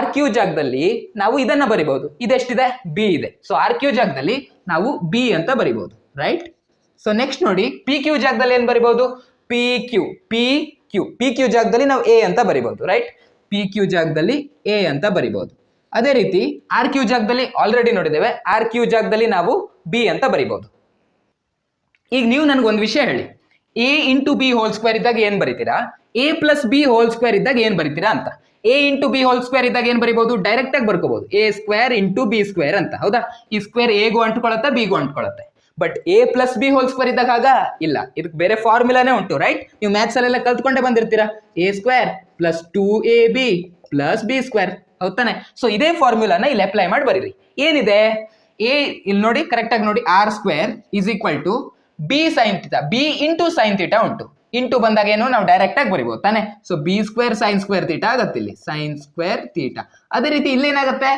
RQ ಜಾಗದಲ್ಲಿ ನಾವು ಇದನ್ನ ಬರಿಬಹುದು, ಇದೆಷ್ಟಿದೆ B ಇದೆ. ಸೊ RQ ಜಾಗದಲ್ಲಿ ನಾವು B ಅಂತ ಬರಿಬಹುದು, ರೈಟ್. ಸೊ ನೆಕ್ಸ್ಟ್ ನೋಡಿ, PQ ಜಾಗದಲ್ಲಿ ಏನ್ ಬರಿಬಹುದು, PQ ಜಾಗದಲ್ಲಿ ನಾವು A ಅಂತ ಬರಿಬಹುದು, ರೈಟ್. PQ ಜಾಗದಲ್ಲಿ A ಅಂತ ಬರಿಬಹುದು. ಅದೇ ರೀತಿ RQ ಜಾಗದಲ್ಲಿ ಆಲ್ರೆಡಿ ನೋಡಿದ್ದೇವೆ, RQ ಜಾಗದಲ್ಲಿ ನಾವು B ಅಂತ ಬರಿಬಹುದು. ಈಗ ನೀವು ನನಗೊಂದು ವಿಷಯ ಹೇಳಿ, A into B whole square ಇದ್ದಾಗ ಏನ್ ಬರಿತೀರಾ, A plus B whole square ಇದ್ದಾಗ ಏನ್ ಬರಿತೀರಾ ಅಂತ. A into B whole square ಇದ್ದಾಗ ಏನ್ ಬರಿಬಹುದು, ಡೈರೆಕ್ಟ್ ಆಗಿ ಬರ್ಕೋಬಹುದು, A square into B square ಅಂತ, ಹೌದಾ. ಈ ಸ್ಕ್ವೇರ್ ಎಗೂ ಅಂಟ್ಕೊಳತ್ತೆ ಬಿಗೂ ಅಂಟ್ಕೊಳತ್ತೆ. But A plus B whole square ಇದ್ದಾಗ ಆಗ ಇಲ್ಲ, ಇದಕ್ಕೆ ಬೇರೆ ಫಾರ್ಮುಲಾನೇ ಉಂಟು, ರೈಟ್. ನೀವು ಮ್ಯಾಥ್ಸ್ ಅಲ್ಲೆಲ್ಲ ಕಲ್ತ್ಕೊಂಡೇ ಬಂದಿರ್ತೀರಾ, A square plus 2AB plus B square, ಹೌದಾನೆ. ಸೊ ಇದೇ ಫಾರ್ಮುಲಾನ ಇಲ್ಲಿ ಅಪ್ಲೈ ಮಾಡಿ ಬರೀರಿ. ಏನಿದೆ A ಇಲ್ಲಿ ನೋಡಿ, ಕರೆಕ್ಟ್ ಆಗಿ ನೋಡಿ, R square is equal to B sine theta, B into sine theta ಉಂಟು. ಇಂಟು ಬಂದಾಗ ಏನು ನಾವು ಡೈರೆಕ್ಟ್ ಆಗಿ ಬರಿಬಹುದು ತಾನೆ. So B square sine square theta ಆಗತ್ತೆ ಇಲ್ಲಿ, ಸೈನ್ ಸ್ಕ್ವೇರ್ ಥೀಟಾ. ಅದೇ ರೀತಿ ಇಲ್ಲಿ ಏನಾಗುತ್ತೆ,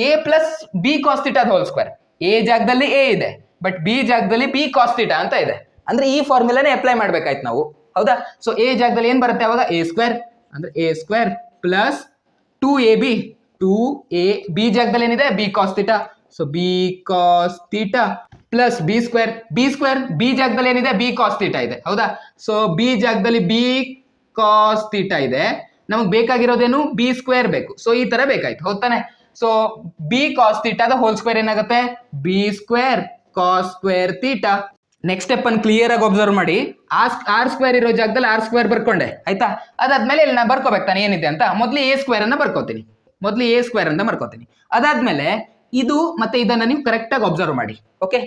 A plus B cos theta whole square. A ಜಾಗದಲ್ಲಿ A ಇದೆ, ಬಟ್ B ಜಾಗದಲ್ಲಿ B ಕಾಸ್ ಥೀಟಾ ಅಂತ ಇದೆ. ಅಂದ್ರೆ ಈ ಫಾರ್ಮುಲಾನೇ ಅಪ್ಲೈ ಮಾಡ್ಬೇಕಾಯ್ತು ನಾವು, ಹೌದಾ. ಸೊ A ಜಾಗದಲ್ಲಿ ಏನ್ ಬರುತ್ತೆ ಅವಾಗ, A ಸ್ಕ್ವೇರ್ ಅಂದ್ರೆ A square plus 2AB, 2AB ಜಾಗದಲ್ಲಿ ಏನಿದೆ B cos theta, so B cos theta plus B square B ಜಾಗದಲ್ಲಿ ಏನಿದೆ B ಕಾಸ್ ಥೀಟಾ ಇದೆ, ಹೌದಾ. ಸೊ B ಜಾಗದಲ್ಲಿ B ಕಾಸ್ ಥೀಟಾ ಇದೆ, ನಮಗೆ ಬೇಕಾಗಿರೋದೇನು B ಸ್ಕ್ವೇರ್ ಬೇಕು. ಸೊ ಈ ತರ ಬೇಕಾಯ್ತು, ಹೌದಾನೆ. ಸೊ B ಕಾಸ್ ಥೀಟಾದ ಹೋಲ್ ಸ್ಕ್ವೇರ್ ಏನಾಗುತ್ತೆ, B square cos square theta. Next step ಅನ್ನು ಕ್ಲಿಯರ್ ಆಗಿ ಅಬ್ಸರ್ವ್ ಮಾಡಿ, ಆರ್ ಸ್ಕ್ವೇರ್ ಇರೋ ಜಾಗದಲ್ಲಿ R ಸ್ಕ್ವೇರ್ ಬರ್ಕೊಂಡೆ ಆಯ್ತಾ. ಅದಾದ್ಮೇಲೆ ಇಲ್ಲಿ ನಾ ಬರ್ಕೋಬೇಕು ತಾನೆ ಏನಿದೆ ಅಂತ, ಮೊದಲು A ಸ್ಕ್ವೇರ್ ಅನ್ನ ಬರ್ಕೋತೀನಿ, ಅದಾದ್ಮೇಲೆ ಇದು ಮತ್ತೆ ಇದನ್ನ ನೀವು ಕರೆಕ್ಟ್ ಆಗಿ ಅಬ್ಸರ್ವ್ ಮಾಡಿ, ಓಕೆ.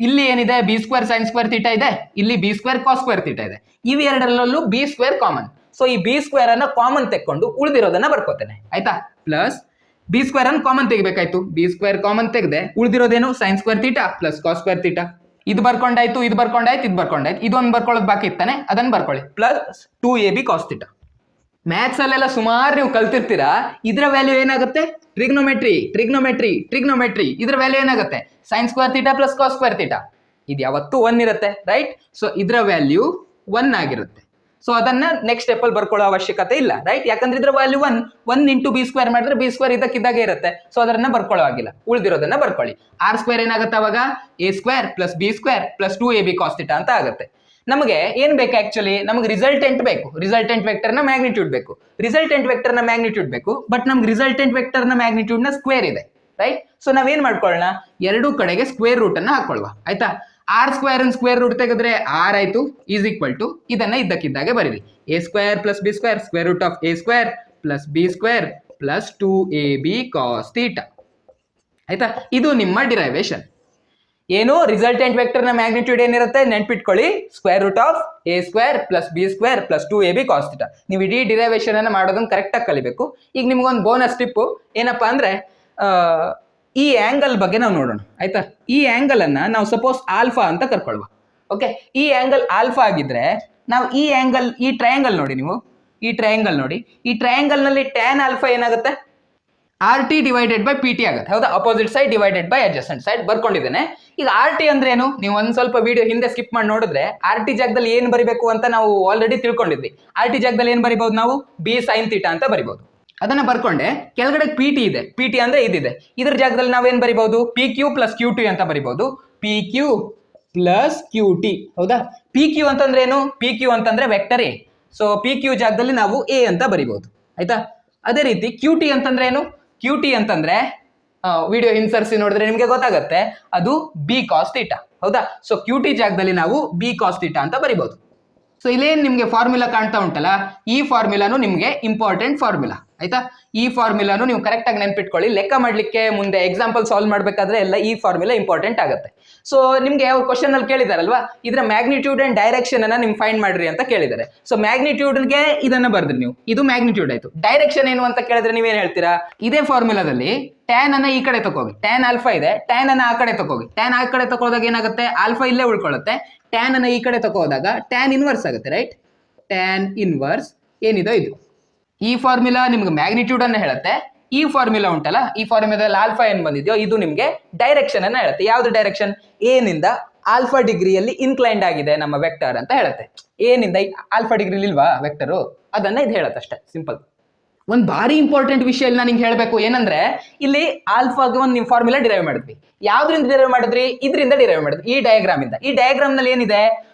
ಇಲ್ಲಿ ಏನಿದೆ B square sine square theta ಇದೆ, ಇಲ್ಲಿ B square cos square theta ಇದೆ, ಇವು ಎರಡರಲ್ಲೂ B ಸ್ಕ್ವೇರ್ ಕಾಮನ್. ಸೊ ಈ B ಸ್ಕ್ವೇರ್ ಅನ್ನ ಕಾಮನ್ ತೆಕ್ಕೊಂಡು ಉಳಿದಿರೋದನ್ನ ಬರ್ಕೋತೇನೆ ಆಯ್ತಾ. ಪ್ಲಸ್ B ಸ್ಕ್ವೇರ್ ಅನ್ನು ಕಾಮನ್ ತೆಗಿಬೇಕಾಯ್ತು, B ಸ್ಕ್ವೇರ್ ಕಾಮನ್ ತೆಗೆದೆ, ಉಳಿದಿರೋದೇನು sine square theta plus cos square theta. ಇದು ಬರ್ಕೊಂಡಾಯ್ತು, ಇದು ಬರ್ಕೊಂಡಾಯ್ತು, ಇದೊಂದು ಬರ್ಕೊಳ್ಳೋದು ಬಾಕಿ ಇತ್ತಾನೆ, ಅದನ್ನ ಬರ್ಕೊಳ್ಳಿ, plus 2AB cos theta. Maths ಅಲ್ಲೆಲ್ಲ ಸುಮಾರು ನೀವು ಕಲ್ತಿರ್ತೀರಾ. ಇದರ ವ್ಯಾಲ್ಯೂ ಏನಾಗುತ್ತೆ, ಟ್ರಿಗ್ನೋಮೆಟ್ರಿ. ಇದರ ವ್ಯಾಲ್ಯೂ ಏನಾಗುತ್ತೆ, sine square theta plus cos square theta. ಇದು ಯಾವತ್ತೂ 1 ಇರುತ್ತೆ, ರೈಟ್. ಸೊ ಇದರ ವ್ಯಾಲ್ಯೂ 1 ಆಗಿರುತ್ತೆ. ಸೊ ಅದನ್ನ ನೆಕ್ಸ್ಟ್ ಸ್ಟೆಪ್ ಅಲ್ಲಿ ಬರ್ಕೊಳ್ಳೋ ಅವಶ್ಯಕತೆ ಇಲ್ಲ, ರೈಟ್. ಯಾಕಂದ್ರೆ ಇದರ ವ್ಯಾಲ್ಯೂ 1 ಇಂಟು B ಸ್ಕ್ವೇರ್ ಮಾಡಿದ್ರೆ B ಸ್ಕ್ವೇರ್ ಇದಕ್ಕಿದ್ದಾಗೆ ಇರುತ್ತೆ. ಸೊ ಅದನ್ನ ಬರ್ಕೊಳ್ಳೋ ಆಗಿಲ್ಲ, ಉಳಿದಿರೋದನ್ನ ಬರ್ಕೊಳ್ಳಿ. R ಸ್ಕ್ವೇರ್ ಏನಾಗುತ್ತೆ ಅವಾಗ, A square plus B square plus 2AB cos theta ಅಂತ ಆಗುತ್ತೆ. ನಮಗೆ ಏನ್ ಬೇಕು ಆಕ್ಚುಲಿ, ನಮಗೆ ರಿಸಲ್ಟೆಂಟ್ ಬೇಕು, ರಿಸಲ್ಟೆಂಟ್ ವೆಕ್ಟರ್ ನ ಮ್ಯಾಗ್ನಿಟ್ಯೂಡ್ ಬೇಕು, ಬಟ್ ನಮ್ಗೆ ರಿಸಲ್ಟೆಂಟ್ ವೆಕ್ಟರ್ ನ ಮ್ಯಾಗ್ನಿಟ್ಯೂಡ್ ನ ಸ್ಕ್ವೇರ್ ಇದೆ, ರೈಟ್. ಸೊ ನಾವೇನ್ ಮಾಡ್ಕೊಳ್ಳೋಣ, ಎರಡೂ ಕಡೆಗೆ ಸ್ಕ್ವೇರ್ ರೂಟ್ ಅನ್ನ ಹಾಕೊಳ್ಳುವ ಆಯ್ತಾ. R ಸ್ಕ್ವೇರ್ ಅನ್ನು ಸ್ಕ್ವೇರ್ ರೂಟ್ ತೆಗೆದ್ರೆ R ಆಯ್ತು, ಈಸ್ ಈಕ್ವಲ್ ಟು ಇದನ್ನ ಇದ್ದಕ್ಕಿದ್ದಾಗೆ ಬರೀರಿ, A square plus B square square root of A square plus B square plus 2AB cos theta ಆಯ್ತಾ. ಇದು ನಿಮ್ಮ ಡಿರೈವೇಶನ್. ಏನು, ರಿಸಲ್ಟೆಂಟ್ ವೆಕ್ಟರ್ ನ ಮ್ಯಾಗ್ನಿಟ್ಯೂಡ್ ಏನಿರುತ್ತೆ ನೆನ್ಪಿಟ್ಕೊಳ್ಳಿ, square root of A square plus B square plus 2AB cos theta. ನೀವು ಇಡೀ derivation ಅನ್ನ ಮಾಡೋದನ್ನ ಕರೆಕ್ಟ್ ಆಗಿ ಕಲಿಬೇಕು. ಈಗ ನಿಮ್ಗೊಂದು ಬೋನಸ್ ಟಿಪ್ ಏನಪ್ಪಾ ಅಂದ್ರೆ, ಈ ಆಂಗಲ್ ಬಗ್ಗೆ ನಾವು ನೋಡೋಣ ಆಯ್ತಾ. ಈ ಆಂಗಲ್ ಅನ್ನ ನಾವು ಸಪೋಸ್ ಆಲ್ಫಾ ಅಂತ ಕರ್ಕೊಳ್ಳುವ, ಓಕೆ. ಈ ಆಂಗಲ್ ಆಲ್ಫಾ ಆಗಿದ್ರೆ ನಾವು ಈ ಆಂಗಲ್, ಈ ಟ್ರಯಾಂಗಲ್ ನೋಡಿ, ನೀವು ಈ ಟ್ರಯಾಂಗಲ್ ನಲ್ಲಿ ಟ್ಯಾನ್ ಆಲ್ಫಾ ಏನಾಗುತ್ತೆ, RT ಡಿವೈಡೆಡ್ ಬೈ PT ಆಗುತ್ತೆ, ಹೌದಾ. Opposite side divided by adjacent side ಬರ್ಕೊಂಡಿದ್ದೇನೆ. ಈಗ RT ಅಂದ್ರೆ ಏನು, ನೀವು ಒಂದ್ ಸ್ವಲ್ಪ ವಿಡಿಯೋ ಹಿಂದೆ ಸ್ಕಿಪ್ ಮಾಡಿ ನೋಡಿದ್ರೆ RT ಜಾಗದಲ್ಲಿ ಏನ್ ಬರಿಬೇಕು ಅಂತ ನಾವು ಆಲ್ರೆಡಿ ತಿಳ್ಕೊಂಡಿದ್ವಿ. RT ಜಾಗದಲ್ಲಿ ಏನ್ ಬರಿಬಹುದು ನಾವು, B ಸೈನ್ ಥೀಟಾ ಅಂತ ಬರಿಬಹುದು. ಅದನ್ನ ಬರ್ಕೊಂಡೆ, ಕೆಳಗಡೆ PT ಇದೆ, PT ಅಂದ್ರೆ ಇದಿದೆ, ಇದ್ರ ಜಾಗದಲ್ಲಿ ನಾವೇನ್ ಬರಿಬಹುದು, PQ ಪ್ಲಸ್ QT ಅಂತ ಬರಿಬಹುದು, PQ ಪ್ಲಸ್ QT, ಹೌದಾ. PQ ಅಂತಂದ್ರೆ ಏನು, PQ ಅಂತಂದ್ರೆ ವೆಕ್ಟರ್ A. ಸೊ PQ ಜಾಗದಲ್ಲಿ ನಾವು A ಅಂತ ಬರಿಬಹುದು ಆಯ್ತಾ. ಅದೇ ರೀತಿ QT ಅಂತಂದ್ರೆ ಏನು, ಕ್ಯೂ ಟಿ ಅಂತಂದ್ರೆ ವಿಡಿಯೋ ಇನ್ಸರ್ಸಿ ನೋಡಿದ್ರೆ ನಿಮಗೆ ಗೊತ್ತಾಗುತ್ತೆ, ಅದು ಬಿ ಕಾಸ್ ಥೀಟಾ. ಹೌದಾ? ಸೊ ಕ್ಯೂ ಟಿ ಜಾಗದಲ್ಲಿ ನಾವು ಬಿ ಕಾಸ್ ಥೀಟಾ ಅಂತ ಬರಿಬಹುದು. ಸೊ ಇಲ್ಲೇನು ನಿಮಗೆ ಫಾರ್ಮುಲಾ ಕಾಣ್ತಾ ಉಂಟಲ್ಲ, ಈ ಫಾರ್ಮುಲಾನು ನಿಮಗೆ ಇಂಪಾರ್ಟೆಂಟ್ ಫಾರ್ಮುಲಾ. ಆಯ್ತಾ? ಈ ಫಾರ್ಮುಲಾನು ನೀವು ಕರೆಕ್ಟ್ ಆಗಿ ನೆನ್ಪಿಟ್ಕೊಳ್ಳಿ. ಲೆಕ್ಕ ಮಾಡ್ಲಿಕ್ಕೆ ಮುಂದೆ ಎಕ್ಸಾಂಪಲ್ ಸಾಲ್ವ್ ಮಾಡ್ಬೇಕಾದ್ರೆ ಎಲ್ಲ ಈ ಫಾರ್ಮುಲಾ ಇಂಪಾರ್ಟೆಂಟ್ ಆಗುತ್ತೆ. ಸೊ ನಿಮ್ಗೆ ಯಾವ ಕ್ವಶನ್ ಅಲ್ಲಿ ಕೇಳಿದಾರಲ್ವಾ, ಇದರ ಮ್ಯಾಗ್ನಿಟ್ಯೂಡ್ ಅಂಡ್ ಡೈರೆಕ್ಷನ್ ಅನ್ನ ನಿಮ್ ಫೈಂಡ್ ಮಾಡ್ರಿ ಅಂತ ಕೇಳಿದ್ದಾರೆ. ಸೊ ಮ್ಯಾಗ್ನಿಟ್ಯೂಡ್ಗೆ ಇದನ್ನ ಬರ್ದ್ರಿ ನೀವು, ಇದು ಮ್ಯಾಗ್ನಿಟ್ಯೂಡ್ ಆಯ್ತು. ಡೈರೆಕ್ಷನ್ ಏನು ಅಂತ ಕೇಳಿದ್ರೆ ನೀವೇನ್ ಹೇಳ್ತೀರಾ? ಇದೇ ಫಾರ್ಮುಲಾದಲ್ಲಿ ಟ್ಯಾನ್ ಅನ್ನ ಈ ಕಡೆ ತಗೋಗಿ, ಟ್ಯಾನ್ ಆಲ್ಫಾ ಇದೆ, ಟ್ಯಾನ್ ಅನ್ನ ಆ ಕಡೆ ತಗೋಗಿ. ಟ್ಯಾನ್ ಆ ಕಡೆ ತಗೋದಾಗ ಏನಾಗುತ್ತೆ? ಆಲ್ಫಾ ಇಲ್ಲೇ ಉಳ್ಕೊಳ್ಳುತ್ತೆ. ಟ್ಯಾನ್ ಅನ್ನ ಈ ಕಡೆ ತಗೋದಾಗ ಟ್ಯಾನ್ ಇನ್ವರ್ಸ್ ಆಗುತ್ತೆ, ರೈಟ್? ಟ್ಯಾನ್ ಇನ್ವರ್ಸ್ ಏನಿದೆ ಇದು. ಈ ಫಾರ್ಮುಲಾ ನಿಮ್ಗೆ ಮ್ಯಾಗ್ನಿಟ್ಯೂಡ್ ಅನ್ನ ಹೇಳುತ್ತೆ. ಈ ಫಾರ್ಮುಲಾ ಉಂಟಲ್ಲ, ಈ ಫಾರ್ಮುಲಾದಲ್ಲಿ ಆಲ್ಫಾ ಏನ್ ಬಂದಿದೆಯೋ ಇದು ನಿಮ್ಗೆ ಡೈರೆಕ್ಷನ್ ಅನ್ನ ಹೇಳುತ್ತೆ. ಯಾವ್ದು ಡೈರೆಕ್ಷನ್? ಏನಿಂದ ಆಲ್ಫಾ ಡಿಗ್ರಿಯಲ್ಲಿ ಇನ್ಕ್ಲೈನ್ಡ್ ಆಗಿದೆ ನಮ್ಮ ವೆಕ್ಟರ್ ಅಂತ ಹೇಳುತ್ತೆ. ಏನಿಂದ ಆಲ್ಫಾ ಡಿಗ್ರಿಲಿ ಇಲ್ವಾ ವೆಕ್ಟರು, ಅದನ್ನ ಇದು ಹೇಳುತ್ತೆ ಅಷ್ಟೇ, ಸಿಂಪಲ್. ಒಂದು ಭಾರಿ ಇಂಪಾರ್ಟೆಂಟ್ ವಿಷಯ ಇಲ್ಲಿ ನಾನು ನಿಮ್ಗೆ ಹೇಳಬೇಕು. ಏನಂದ್ರೆ ಇಲ್ಲಿ ಆಲ್ಫಾಗೆ ಒಂದು ನೀವು ಫಾರ್ಮುಲಾ ಡಿರೈವ್ ಮಾಡಿದ್ವಿ. ಯಾವ್ದ್ರಿಂದ ಡಿರೈವ್ ಮಾಡಿದ್ರಿ? ಇದರಿಂದ ಡಿರೈವ್ ಮಾಡಿದ್ವಿ, ಈ ಡಯಾಗ್ರಾಮ್ ಇಂದ. ಈ ಡಯಾಗ್ರಾಮ್ ನಲ್ಲಿ ಏನಿದೆ?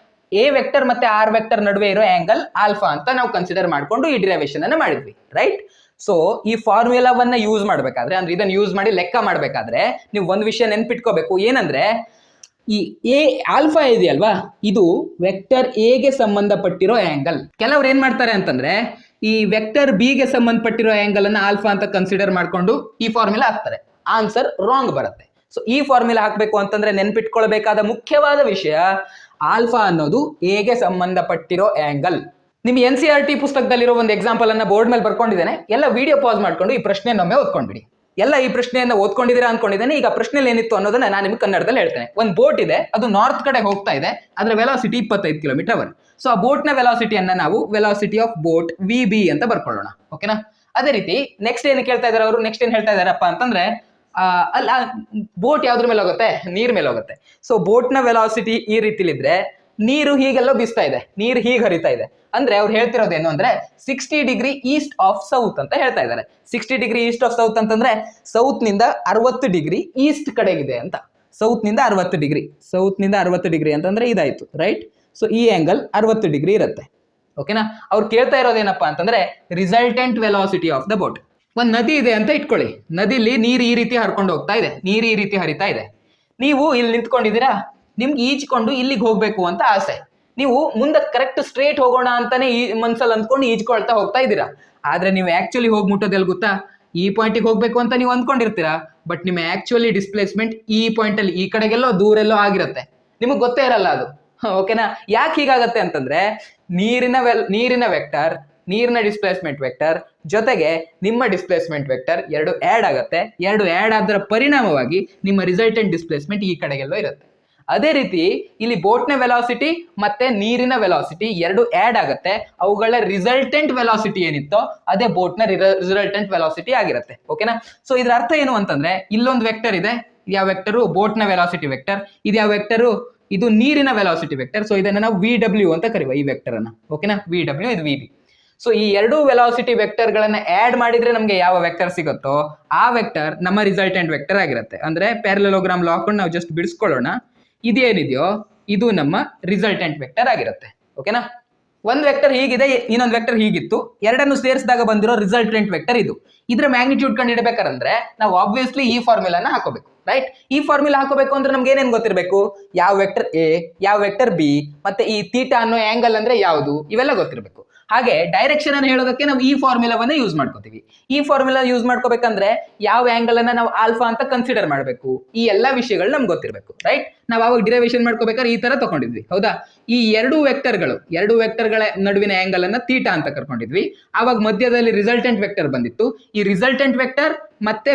ಎ ವೆಕ್ಟರ್ ಮತ್ತೆ ಆರ್ ವೆಕ್ಟರ್ ನಡುವೆ ಇರೋ ಆಂಗಲ್ ಆಲ್ಫಾ ಅಂತ ನಾವು ಕನ್ಸಿಡರ್ ಮಾಡ್ಕೊಂಡು ಈ ಡಿರೈವೇಶನ್ ಅನ್ನ ಮಾಡಿದ್ವಿ, ರೈಟ್? ಸೊ ಈ ಫಾರ್ಮುಲಾವನ್ನ ಯೂಸ್ ಮಾಡ್ಬೇಕಾದ್ರೆ, ಅಂದ್ರೆ ಇದನ್ನ ಯೂಸ್ ಮಾಡಿ ಲೆಕ್ಕ ಮಾಡ್ಬೇಕಾದ್ರೆ ನೀವು ಒಂದು ವಿಷಯ ನೆನ್ಪಿಟ್ಕೋಬೇಕು. ಏನಂದ್ರೆ ಈ ಎ ಆಲ್ಫಾ ಇದೆಯಲ್ವಾ, ಇದು ವೆಕ್ಟರ್ ಎ ಗೆ ಸಂಬಂಧಪಟ್ಟಿರೋ ಆಂಗಲ್. ಕೆಲವ್ರು ಏನ್ ಮಾಡ್ತಾರೆ ಅಂತಂದ್ರೆ ಈ ವೆಕ್ಟರ್ ಬಿ ಗೆ ಸಂಬಂಧಪಟ್ಟಿರೋ ಆಂಗಲ್ ಅನ್ನ ಆಲ್ಫಾ ಅಂತ ಕನ್ಸಿಡರ್ ಮಾಡ್ಕೊಂಡು ಈ ಫಾರ್ಮುಲಾ ಹಾಕ್ತಾರೆ. ಆನ್ಸರ್ ರಾಂಗ್ ಬರುತ್ತೆ. ಸೊ ಈ ಫಾರ್ಮುಲಾ ಹಾಕ್ಬೇಕು ಅಂತಂದ್ರೆ ನೆನ್ಪಿಟ್ಕೊಳ್ಬೇಕಾದ ಮುಖ್ಯವಾದ ವಿಷಯ, ಆಲ್ಫಾ ಅನ್ನೋದು ಎ ಗೆ ಸಂಬಂಧಪಟ್ಟಿರೋ ಆಂಗಲ್. ನಿಮ್ NCERT ಪುಸ್ತಕದಲ್ಲಿರೋ ಒಂದು ಎಕ್ಸಾಂಪಲ್ ಅನ್ನ ಬೋರ್ಡ್ ಮೇಲೆ ಬರ್ಕೊಂಡಿದ್ದೇನೆ. ಎಲ್ಲ ವಿಡಿಯೋ ಪಾಸ್ ಮಾಡ್ಕೊಂಡು ಈ ಪ್ರಶ್ನೆಯನ್ನೊಮ್ಮೆ ಓದ್ಕೊಂಡ್ಬಿಡಿ. ಎಲ್ಲ ಈ ಪ್ರಶ್ನೆಯನ್ನ ಓದ್ಕೊಂಡಿದ್ದೀರಾ ಅನ್ಕೊಂಡಿದ್ದೇನೆ. ಈಗ ಪ್ರಶ್ನೆಯಲ್ಲಿ ಏನಿತ್ತು ಅನ್ನೋದನ್ನ ನಾನು ನಿಮ್ಗೆ ಕನ್ನಡದಲ್ಲಿ ಹೇಳ್ತೇನೆ. ಒಂದು ಬೋಟ್ ಇದೆ, ಅದು ನಾರ್ತ್ ಕಡೆ ಹೋಗ್ತಾ ಇದೆ, ಅದರ ವೆಲಾಸಿಟಿ 25 km/h. ಸೊ ಆ ಬೋಟ್ ನ ವೆಲಾಸಿಟಿಯನ್ನ ನಾವು ವೆಲಾಸಿಟಿ ಆಫ್ ಬೋಟ್ VB ಅಂತ ಬರ್ಕೊಳ್ಳೋಣ, ಓಕೆನಾ? ಅದೇ ರೀತಿ ನೆಕ್ಸ್ಟ್ ಏನು ಕೇಳ್ತಾ ಇದಾರೆ ಅವರು, ನೆಕ್ಸ್ಟ್ ಏನ್ ಹೇಳ್ತಾ ಇದಾರಪ್ಪ ಅಂತಂದ್ರೆ ಅಲ್ಲ ಬೋಟ್ ಯಾವ್ದ್ರ ಮೇಲೆ ಹೋಗುತ್ತೆ? ನೀರ್ ಮೇಲೆ ಹೋಗುತ್ತೆ. ಸೊ ಬೋಟ್ ನ ವೆಲಾಸಿಟಿ ಈ ರೀತಿಲಿದ್ರೆ ನೀರು ಹೀಗೆಲ್ಲ ಬೀಸ್ತಾ ಇದೆ, ನೀರು ಹೀಗೆ ಹರಿತಾ ಇದೆ. ಅಂದ್ರೆ ಅವ್ರು ಹೇಳ್ತಿರೋದೇನು ಅಂದ್ರೆ 60 ಡಿಗ್ರಿ ಈಸ್ಟ್ ಆಫ್ ಸೌತ್ ಅಂತ ಹೇಳ್ತಾ ಇದ್ದಾರೆ. 60 ಡಿಗ್ರಿ ಈಸ್ಟ್ ಆಫ್ ಸೌತ್ ಅಂತಂದ್ರೆ ಸೌತ್ ನಿಂದ 60 ಡಿಗ್ರಿ ಈಸ್ಟ್ ಕಡೆಗಿದೆ ಅಂತ. ಸೌತ್ ನಿಂದ 60 ಡಿಗ್ರಿ, ಸೌತ್ ನಿಂದ 60 ಡಿಗ್ರಿ ಅಂತಂದ್ರೆ ಇದಾಯ್ತು, ರೈಟ್? ಸೊ ಈ ಆಂಗಲ್ 60 ಡಿಗ್ರಿ ಇರುತ್ತೆ, ಓಕೆನಾ? ಅವ್ರು ಕೇಳ್ತಾ ಇರೋದೇನಪ್ಪಾ ಅಂತಂದ್ರೆ resultant velocity of the boat. ಒಂದ್ ನದಿ ಇದೆ ಅಂತ ಇಟ್ಕೊಳ್ಳಿ, ನದಿಲಿ ನೀರು ಈ ರೀತಿ ಹರ್ಕೊಂಡು ಹೋಗ್ತಾ ಇದೆ, ನೀರು ಈ ರೀತಿ ಹರಿತಾ ಇದೆ. ನೀವು ಇಲ್ಲಿ ನಿಂತ್ಕೊಂಡಿದ್ದೀರಾ, ನಿಮ್ಗೆ ಈಜ್ಕೊಂಡು ಇಲ್ಲಿಗೆ ಹೋಗ್ಬೇಕು ಅಂತ ಆಸೆ. ನೀವು ಮುಂದೆ ಕರೆಕ್ಟ್ ಸ್ಟ್ರೇಟ್ ಹೋಗೋಣ ಅಂತಾನೆ ಈ ಮನ್ಸಲ್ಲಿ ಅಂದ್ಕೊಂಡು ಈಜ್ಕೊಳ್ತಾ ಹೋಗ್ತಾ ಇದ್ದೀರಾ. ಆದ್ರೆ ನೀವು ಆಕ್ಚುಲಿ ಹೋಗಿ ಮುಟ್ಟೋದೆಲ್ಲ ಗೊತ್ತಾ? ಈ ಪಾಯಿಂಟಿಗೆ ಹೋಗ್ಬೇಕು ಅಂತ ನೀವು ಅಂದ್ಕೊಂಡಿರ್ತೀರಾ, ಬಟ್ ನಿಮ್ಮ ಆಕ್ಚುಲಿ ಡಿಸ್ಪ್ಲೇಸ್ಮೆಂಟ್ ಈ ಪಾಯಿಂಟ್ ಅಲ್ಲಿ ಈ ಕಡೆಗೆಲ್ಲೋ ದೂರೆಲ್ಲೋ ಆಗಿರುತ್ತೆ, ನಿಮಗೆ ಗೊತ್ತೇ ಇರಲ್ಲ ಅದು, ಓಕೆನಾ? ಯಾಕೆ ಹೀಗಾಗತ್ತೆ ಅಂತಂದ್ರೆ ನೀರಿನ ವೆಕ್ಟರ್, ನೀರಿನ ಡಿಸ್ಪ್ಲೇಸ್ಮೆಂಟ್ ವೆಕ್ಟರ್ ಜೊತೆಗೆ ನಿಮ್ಮ ಡಿಸ್ಪ್ಲೇಸ್ಮೆಂಟ್ ವೆಕ್ಟರ್ ಎರಡು ಆ್ಯಡ್ ಆಗುತ್ತೆ. ಎರಡು ಆ್ಯಡ್ ಆದ್ರ ಪರಿಣಾಮವಾಗಿ ನಿಮ್ಮ ರಿಸಲ್ಟೆಂಟ್ ಡಿಸ್ಪ್ಲೇಸ್ಮೆಂಟ್ ಈ ಕಡೆಗೆಲ್ಲೋ ಇರುತ್ತೆ. ಅದೇ ರೀತಿ ಇಲ್ಲಿ ಬೋಟ್ನ ವೆಲಾಸಿಟಿ ಮತ್ತೆ ನೀರಿನ ವೆಲಾಸಿಟಿ ಎರಡು ಆ್ಯಡ್ ಆಗುತ್ತೆ. ಅವುಗಳ ರಿಸಲ್ಟೆಂಟ್ ವೆಲಾಸಿಟಿ ಏನಿತ್ತೋ ಅದೇ ಬೋಟ್ನ ರಿಸಲ್ಟೆಂಟ್ ವೆಲಾಸಿಟಿ ಆಗಿರುತ್ತೆ, ಓಕೆನಾ? ಸೊ ಇದರ ಅರ್ಥ ಏನು ಅಂತಂದ್ರೆ ಇಲ್ಲೊಂದು ವೆಕ್ಟರ್ ಇದೆ, ಯಾವ ವೆಕ್ಟರು? ಬೋಟ್ನ velocity vector. ಇದು ಯಾವ ವೆಕ್ಟರು? ಇದು ನೀರಿನ ವೆಲಾಸಿಟಿ ವೆಕ್ಟರ್. ಸೊ ಇದನ್ನ ನಾವು VW ಅಂತ ಕರೆಯುವ ಈ ವೆಕ್ಟರ್ ಅನ್ನ, ಓಕೆನಾ? VW, ಇದು VB. ಸೊ ಈ ಎರಡು ವೆಲಾಸಿಟಿ ವೆಕ್ಟರ್ ಗಳನ್ನ ಆಡ್ ಮಾಡಿದ್ರೆ ನಮ್ಗೆ ಯಾವ ವೆಕ್ಟರ್ ಸಿಗುತ್ತೋ ಆ ವೆಕ್ಟರ್ ನಮ್ಮ ರಿಸಲ್ಟೆಂಟ್ ವೆಕ್ಟರ್ ಆಗಿರುತ್ತೆ. ಅಂದ್ರೆ ಪ್ಯಾರಲೆಲೋಗ್ರಾಮ್ ಲಾ ಹಾಕೊಂಡು ನಾವು ಜಸ್ಟ್ ಬಿಡಿಸ್ಕೊಳ್ಳೋಣ, ಇದೇನಿದೆಯೋ ಇದು ನಮ್ಮ ರಿಸಲ್ಟೆಂಟ್ ವೆಕ್ಟರ್ ಆಗಿರುತ್ತೆ, ಓಕೆನಾ? ಒಂದ್ ವೆಕ್ಟರ್ ಹೀಗಿದೆ, ಇನ್ನೊಂದು ವೆಕ್ಟರ್ ಹೀಗಿತ್ತು, ಎರಡನ್ನು ಸೇರಿಸಿದಾಗ ಬಂದಿರೋ ರಿಸಲ್ಟೆಂಟ್ ವೆಕ್ಟರ್ ಇದು. ಇದ್ರ ಮ್ಯಾಗ್ನಿಟ್ಯೂಡ್ ಕಂಡುಹಿಡಬೇಕಾದ್ರೆ ನಾವು ಆಬ್ವಿಯಸ್ಲಿ ಈ ಫಾರ್ಮುಲಾನ ಹಾಕೋಬೇಕು, ರೈಟ್? ಈ ಫಾರ್ಮುಲಾ ಹಾಕೋಬೇಕು ಅಂದ್ರೆ ನಮ್ಗೆ ಏನೇನು ಗೊತ್ತಿರಬೇಕು? ಯಾವ ವೆಕ್ಟರ್ ಎ, ಯಾವ ವೆಕ್ಟರ್ ಬಿ, ಮತ್ತೆ ಈ ಥೀಟಾ ಅನ್ನೋ ಆಂಗಲ್ ಅಂದ್ರೆ ಯಾವುದು, ಇವೆಲ್ಲ ಗೊತ್ತಿರಬೇಕು. ಹಾಗೆ ಡೈರೆಕ್ಷನ್ ಅನ್ನು ಹೇಳೋದಕ್ಕೆ ನಾವು ಈ ಫಾರ್ಮುಲಾವನ್ನ ಯೂಸ್ ಮಾಡ್ಕೋತೀವಿ. ಈ ಫಾರ್ಮುಲಾ ಯೂಸ್ ಮಾಡ್ಕೋಬೇಕಂದ್ರೆ ಯಾವ ಆಂಗಲ್ ಅನ್ನ ನಾವು ಆಲ್ಫಾ ಅಂತ ಕನ್ಸಿಡರ್ ಮಾಡಬೇಕು, ಈ ಎಲ್ಲಾ ವಿಷಯಗಳು ನಮ್ಗೆ ಗೊತ್ತಿರಬೇಕು, ರೈಟ್? ನಾವು ಅವಾಗ ಡಿರೈವೇಶನ್ ಮಾಡ್ಕೋಬೇಕಾದ್ರೆ ಈ ತರ ತಗೊಂಡಿದ್ವಿ, ಹೌದಾ? ಈ ಎರಡು ವೆಕ್ಟರ್ಗಳ ನಡುವಿನ ಆಂಗಲ್ ಅನ್ನ ಥೀಟಾ ಅಂತ ಕರ್ಕೊಂಡಿದ್ವಿ. ಆವಾಗ ಮಧ್ಯದಲ್ಲಿ ರಿಸಲ್ಟೆಂಟ್ ವೆಕ್ಟರ್ ಬಂದಿತ್ತು. ಈ ರಿಸಲ್ಟೆಂಟ್ ವೆಕ್ಟರ್ ಮತ್ತೆ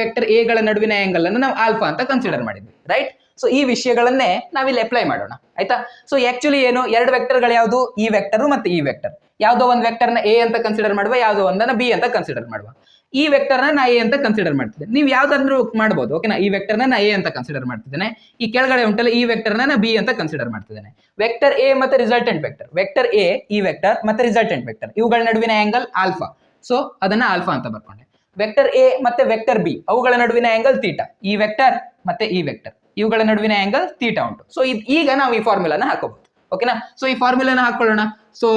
ವೆಕ್ಟರ್ ಎ ಗಳ ನಡುವಿನ ಆಂಗಲ್ ಅನ್ನು ನಾವು ಆಲ್ಫಾ ಅಂತ ಕನ್ಸಿಡರ್ ಮಾಡಿದ್ವಿ, ರೈಟ್? ಸೊ ಈ ವಿಷಯಗಳನ್ನೇ ನಾವಿಲ್ಲಿ ಅಪ್ಲೈ ಮಾಡೋಣ, ಆಯ್ತಾ? ಸೊ ಆಕ್ಚುಲಿ ಏನು, ಎರಡು ವೆಕ್ಟರ್ಗಳು ಯಾವುದು? ಈ ವೆಕ್ಟರ್ ಮತ್ತೆ ಈ ವೆಕ್ಟರ್. ಯಾವುದೋ ಒಂದು ವೆಕ್ಟರ್ನ ಎ ಅಂತ ಕನ್ಸಿಡರ್ ಮಾಡುವ, ಯಾವುದೋ ಒಂದನ್ನ ಬಿ ಅಂತ ಕನ್ಸಿಡರ್ ಮಾಡುವ. ಈ ವೆಕ್ಟರ್ನ ನಾ ಎ ಅಂತ ಕನ್ಸಿಡರ್ ಮಾಡ್ತಿದ್ದೇನೆ, ನೀವು ಯಾವ್ದಾದ್ರು ಮಾಡ್ಬೋದು, ಓಕೆನಾ? ಈ ವೆಕ್ಟರ್ನ ನಾ ಎ ಅಂತ ಕನ್ಸಿಡರ್ ಮಾಡ್ತಿದ್ದೇನೆ. ಈ ಕೆಳಗಡೆ ಉಂಟಲ್ಲ ಈ ವೆಕ್ಟರ್ನ ನಾ ಬಿ ಅಂತ ಕನ್ಸಿಡರ್ ಮಾಡ್ತಿದ್ದೇನೆ. ವೆಕ್ಟರ್ ಎ ಮತ್ತೆ ರಿಸಲ್ಟೆಂಟ್ ವೆಕ್ಟರ್, ವೆಕ್ಟರ್ ಎ ಈ ವೆಕ್ಟರ್ ಮತ್ತೆ ರಿಸಲ್ಟೆಂಟ್ ವೆಕ್ಟರ್ ಇವುಗಳ ನಡುವಿನ ಆಂಗಲ್ ಆಲ್ಫಾ. ಸೊ ಅದನ್ನ ಆಲ್ಫಾ ಅಂತ ಬರ್ಕೊಂಡೆ. ವೆಕ್ಟರ್ ಎ ಮತ್ತೆ ವೆಕ್ಟರ್ ಬಿ ಅವುಗಳ ನಡುವಿನ ಆಂಗಲ್ ಥೀಟಾ. ಈ ವೆಕ್ಟರ್ ಮತ್ತೆ ಈ ವೆಕ್ಟರ್ ಇವುಗಳ ನಡುವಿನ ಆಂಗಲ್ ಥೀಟಾ ಉಂಟು. ಸೊ ಈಗ ನಾವು ಈ ಫಾರ್ಮುಲಾನ ಹಾಕೋಬಹುದು. ಓಕೆನಾ. ಸೊ ಈ ಫಾರ್ಮುಲಾನ ಹಾಕೊಳ್ಳೋಣ. So